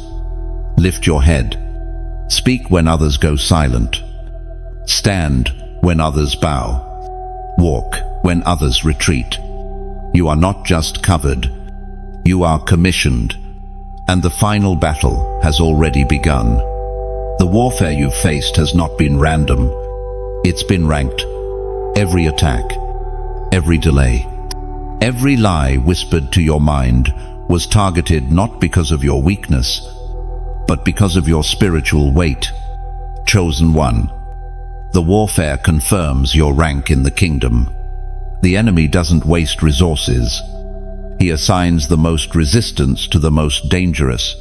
Lift your head. Speak when others go silent. Stand when others bow. Walk when others retreat. You are not just covered, you are commissioned, and the final battle has already begun. The warfare you've faced has not been random, it's been ranked. Every attack, every delay, every lie whispered to your mind was targeted not because of your weakness, but because of your spiritual weight. Chosen one, The warfare confirms your rank in the kingdom. The enemy doesn't waste resources. He assigns the most resistance to the most dangerous.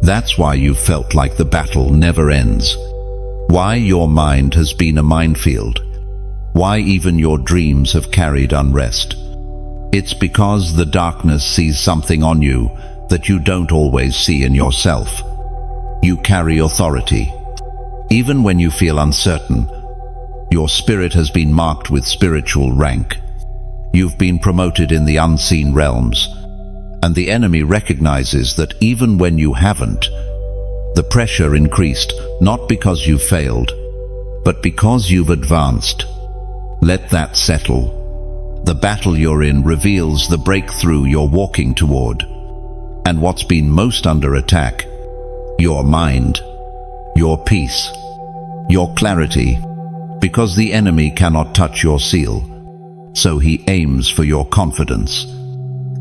That's why you felt like the battle never ends. Why your mind has been a minefield. Why even your dreams have carried unrest. It's because the darkness sees something on you that you don't always see in yourself. You carry authority. Even when you feel uncertain, your spirit has been marked with spiritual rank. You've been promoted in the unseen realms, and the enemy recognizes that even when you haven't, the pressure increased not because you failed, but because you've advanced. Let that settle. The battle you're in reveals the breakthrough you're walking toward. And what's been most under attack? Your mind, your peace, your clarity, because the enemy cannot touch your seal. So he aims for your confidence.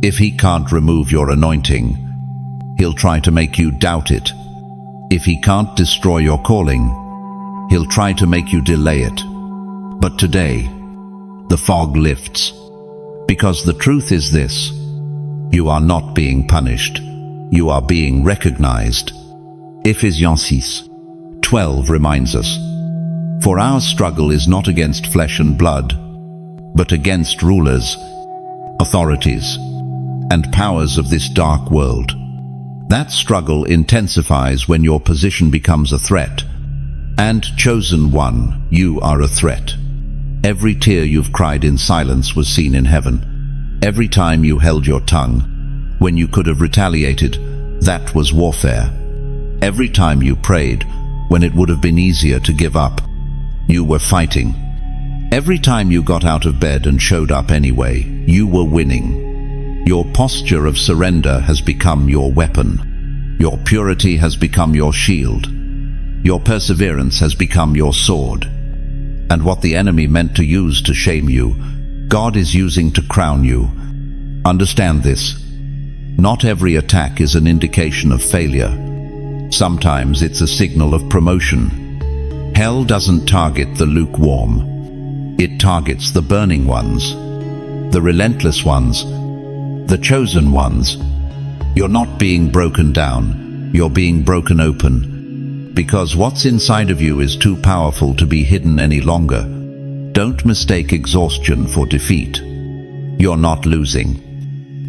If he can't remove your anointing, he'll try to make you doubt it. If he can't destroy your calling, he'll try to make you delay it. But today, the fog lifts. Because the truth is this: you are not being punished. You are being recognized. Ephesians 6:12 reminds us, "For our struggle is not against flesh and blood, but against rulers, authorities, and powers of this dark world." That struggle intensifies when your position becomes a threat. And chosen one, you are a threat. Every tear you've cried in silence was seen in heaven. Every time you held your tongue, when you could have retaliated, that was warfare. Every time you prayed, when it would have been easier to give up, you were fighting. Every time you got out of bed and showed up anyway, you were winning. Your posture of surrender has become your weapon. Your purity has become your shield. Your perseverance has become your sword. And what the enemy meant to use to shame you, God is using to crown you. Understand this. Not every attack is an indication of failure. Sometimes it's a signal of promotion. Hell doesn't target the lukewarm. It targets the burning ones, the relentless ones, the chosen ones. You're not being broken down, you're being broken open. Because what's inside of you is too powerful to be hidden any longer. Don't mistake exhaustion for defeat. You're not losing.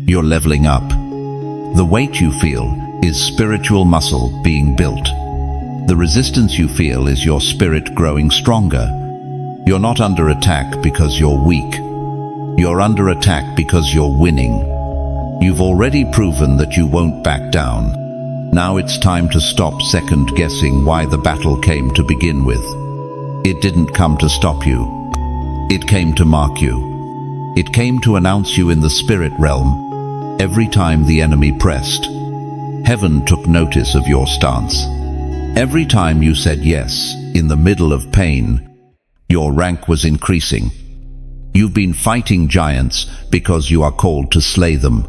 You're leveling up. The weight you feel is spiritual muscle being built. The resistance you feel is your spirit growing stronger. You're not under attack because you're weak. You're under attack because you're winning. You've already proven that you won't back down. Now it's time to stop second-guessing why the battle came to begin with. It didn't come to stop you. It came to mark you. It came to announce you in the spirit realm. Every time the enemy pressed, heaven took notice of your stance. Every time you said yes, in the middle of pain, your rank was increasing. You've been fighting giants because you are called to slay them.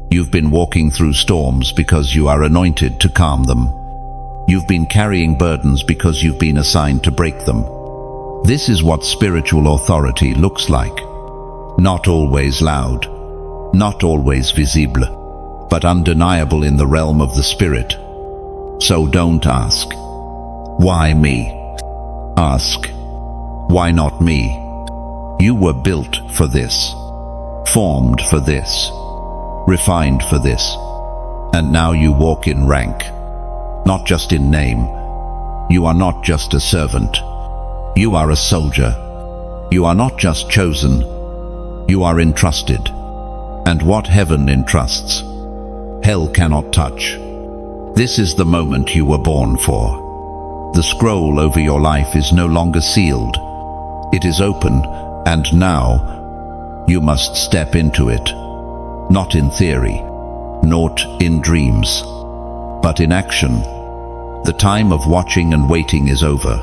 You've been walking through storms because you are anointed to calm them. You've been carrying burdens because you've been assigned to break them. This is what spiritual authority looks like. Not always loud, not always visible, but undeniable in the realm of the Spirit. So don't ask, "Why me?" Ask, "Why not me?" You were built for this, formed for this, refined for this, and now you walk in rank, not just in name. You are not just a servant. You are a soldier. You are not just chosen. You are entrusted. And what heaven entrusts, hell cannot touch. This is the moment you were born for. The scroll over your life is no longer sealed. It is open, and now you must step into it. Not in theory, not in dreams, but in action. The time of watching and waiting is over.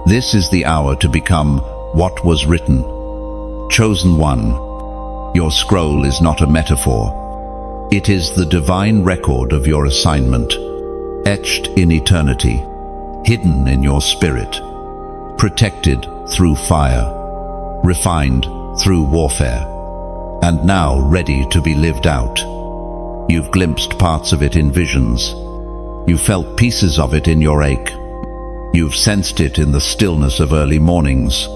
This is the hour to become what was written. Chosen one, your scroll is not a metaphor. It is the divine record of your assignment, etched in eternity, hidden in your spirit. protected through fire, refined through warfare, and now ready to be lived out. You've glimpsed parts of it in visions. You've felt pieces of it in your ache. You've sensed it in the stillness of early mornings,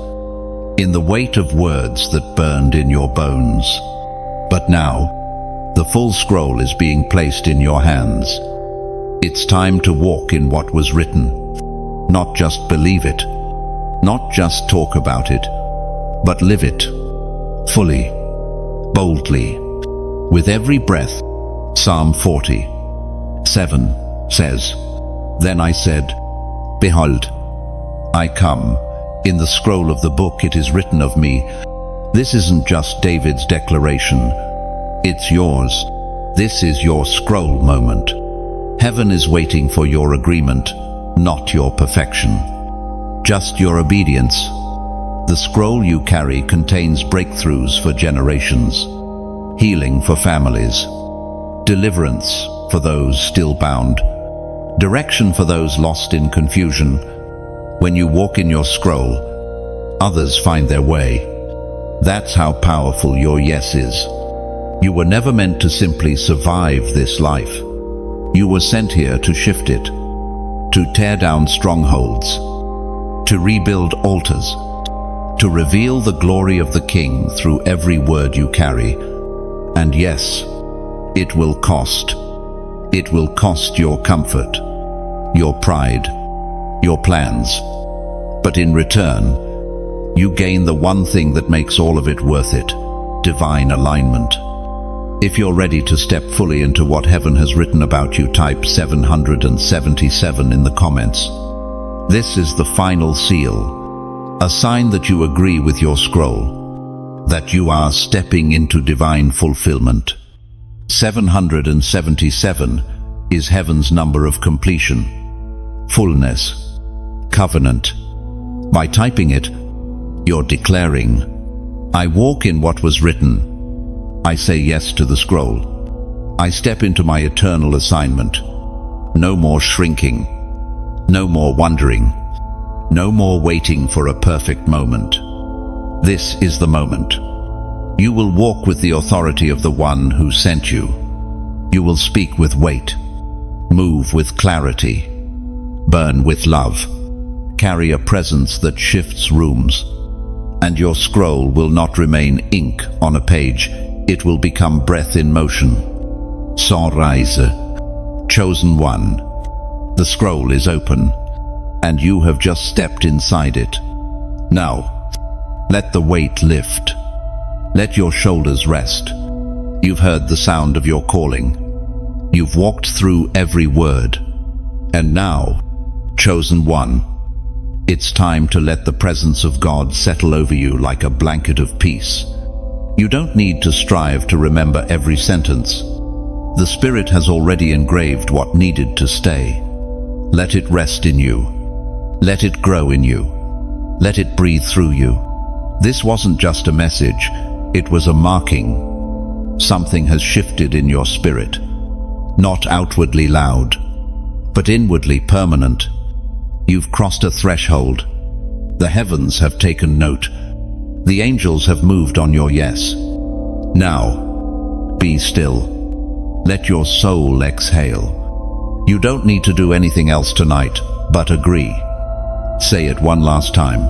in the weight of words that burned in your bones. But now, the full scroll is being placed in your hands. It's time to walk in what was written, not just believe it, not just talk about it, but live it, fully, boldly, with every breath. Psalm 40:7 says, "Then I said, Behold, I come. In the scroll of the book it is written of me." This isn't just David's declaration. It's yours. This is your scroll moment. Heaven is waiting for your agreement, not your perfection, just your obedience. The scroll you carry contains breakthroughs for generations, healing for families, deliverance for those still bound, direction for those lost in confusion. When you walk in your scroll, others find their way. That's how powerful your yes is. You were never meant to simply survive this life. You were sent here to shift it, to tear down strongholds, to rebuild altars, to reveal the glory of the King through every word you carry. And yes, it will cost. It will cost your comfort, your pride, your plans. But in return, you gain the one thing that makes all of it worth it: divine alignment. If you're ready to step fully into what heaven has written about you, type 777 in the comments. This is the final seal, a sign that you agree with your scroll, that you are stepping into divine fulfillment. 777 is heaven's number of completion, fullness, covenant. By typing it, you're declaring, "I walk in what was written. I say yes to the scroll. I step into my eternal assignment. No more shrinking. No more wondering. No more waiting for a perfect moment. This is the moment. You will walk with the authority of the one who sent you. You will speak with weight, move with clarity, burn with love, carry a presence that shifts rooms. And your scroll will not remain ink on a page. It will become breath in motion. Sunrise. Chosen one. The scroll is open, and you have just stepped inside it. Now, let the weight lift. Let your shoulders rest. You've heard the sound of your calling. You've walked through every word. And now, chosen one, it's time to let the presence of God settle over you like a blanket of peace. You don't need to strive to remember every sentence. The Spirit has already engraved what needed to stay. Let it rest in you. Let it grow in you. Let it breathe through you. This wasn't just a message, it was a marking. Something has shifted in your spirit. Not outwardly loud, but inwardly permanent. You've crossed a threshold. The heavens have taken note. The angels have moved on your yes. Now, be still. Let your soul exhale. You don't need to do anything else tonight, but agree. Say it one last time,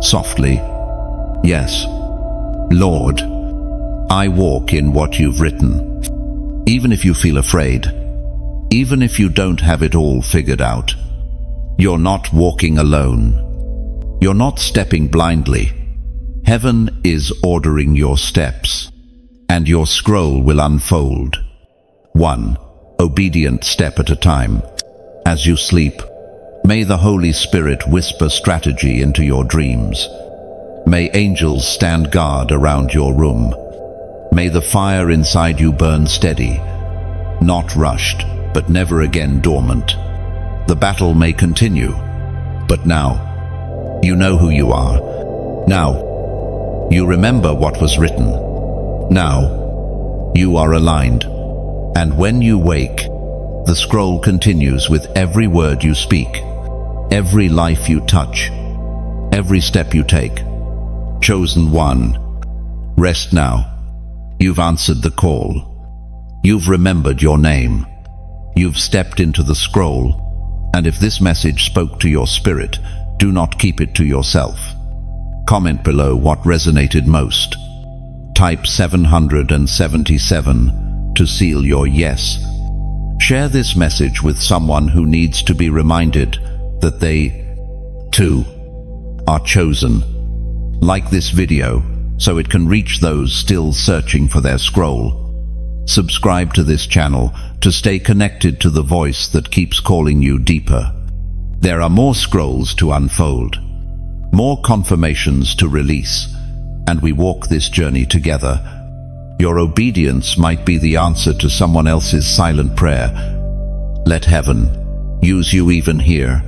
softly. Yes, Lord, I walk in what you've written. Even if you feel afraid, even if you don't have it all figured out, you're not walking alone. You're not stepping blindly. Heaven is ordering your steps, and your scroll will unfold, one obedient step at a time. As you sleep, may the Holy Spirit whisper strategy into your dreams. May angels stand guard around your room. May the fire inside you burn steady, not rushed, but never again dormant. The battle may continue, but now, you know who you are. Now, you remember what was written. Now, you are aligned. And when you wake, the scroll continues with every word you speak, every life you touch, every step you take. Chosen one, rest now. You've answered the call. You've remembered your name. You've stepped into the scroll. And if this message spoke to your spirit, do not keep it to yourself. Comment below what resonated most. Type 777 to seal your yes. Share this message with someone who needs to be reminded that they, too, are chosen. Like this video so it can reach those still searching for their scroll. Subscribe to this channel to stay connected to the voice that keeps calling you deeper. There are more scrolls to unfold, more confirmations to release, and we walk this journey together. Your obedience might be the answer to someone else's silent prayer. Let heaven use you even here.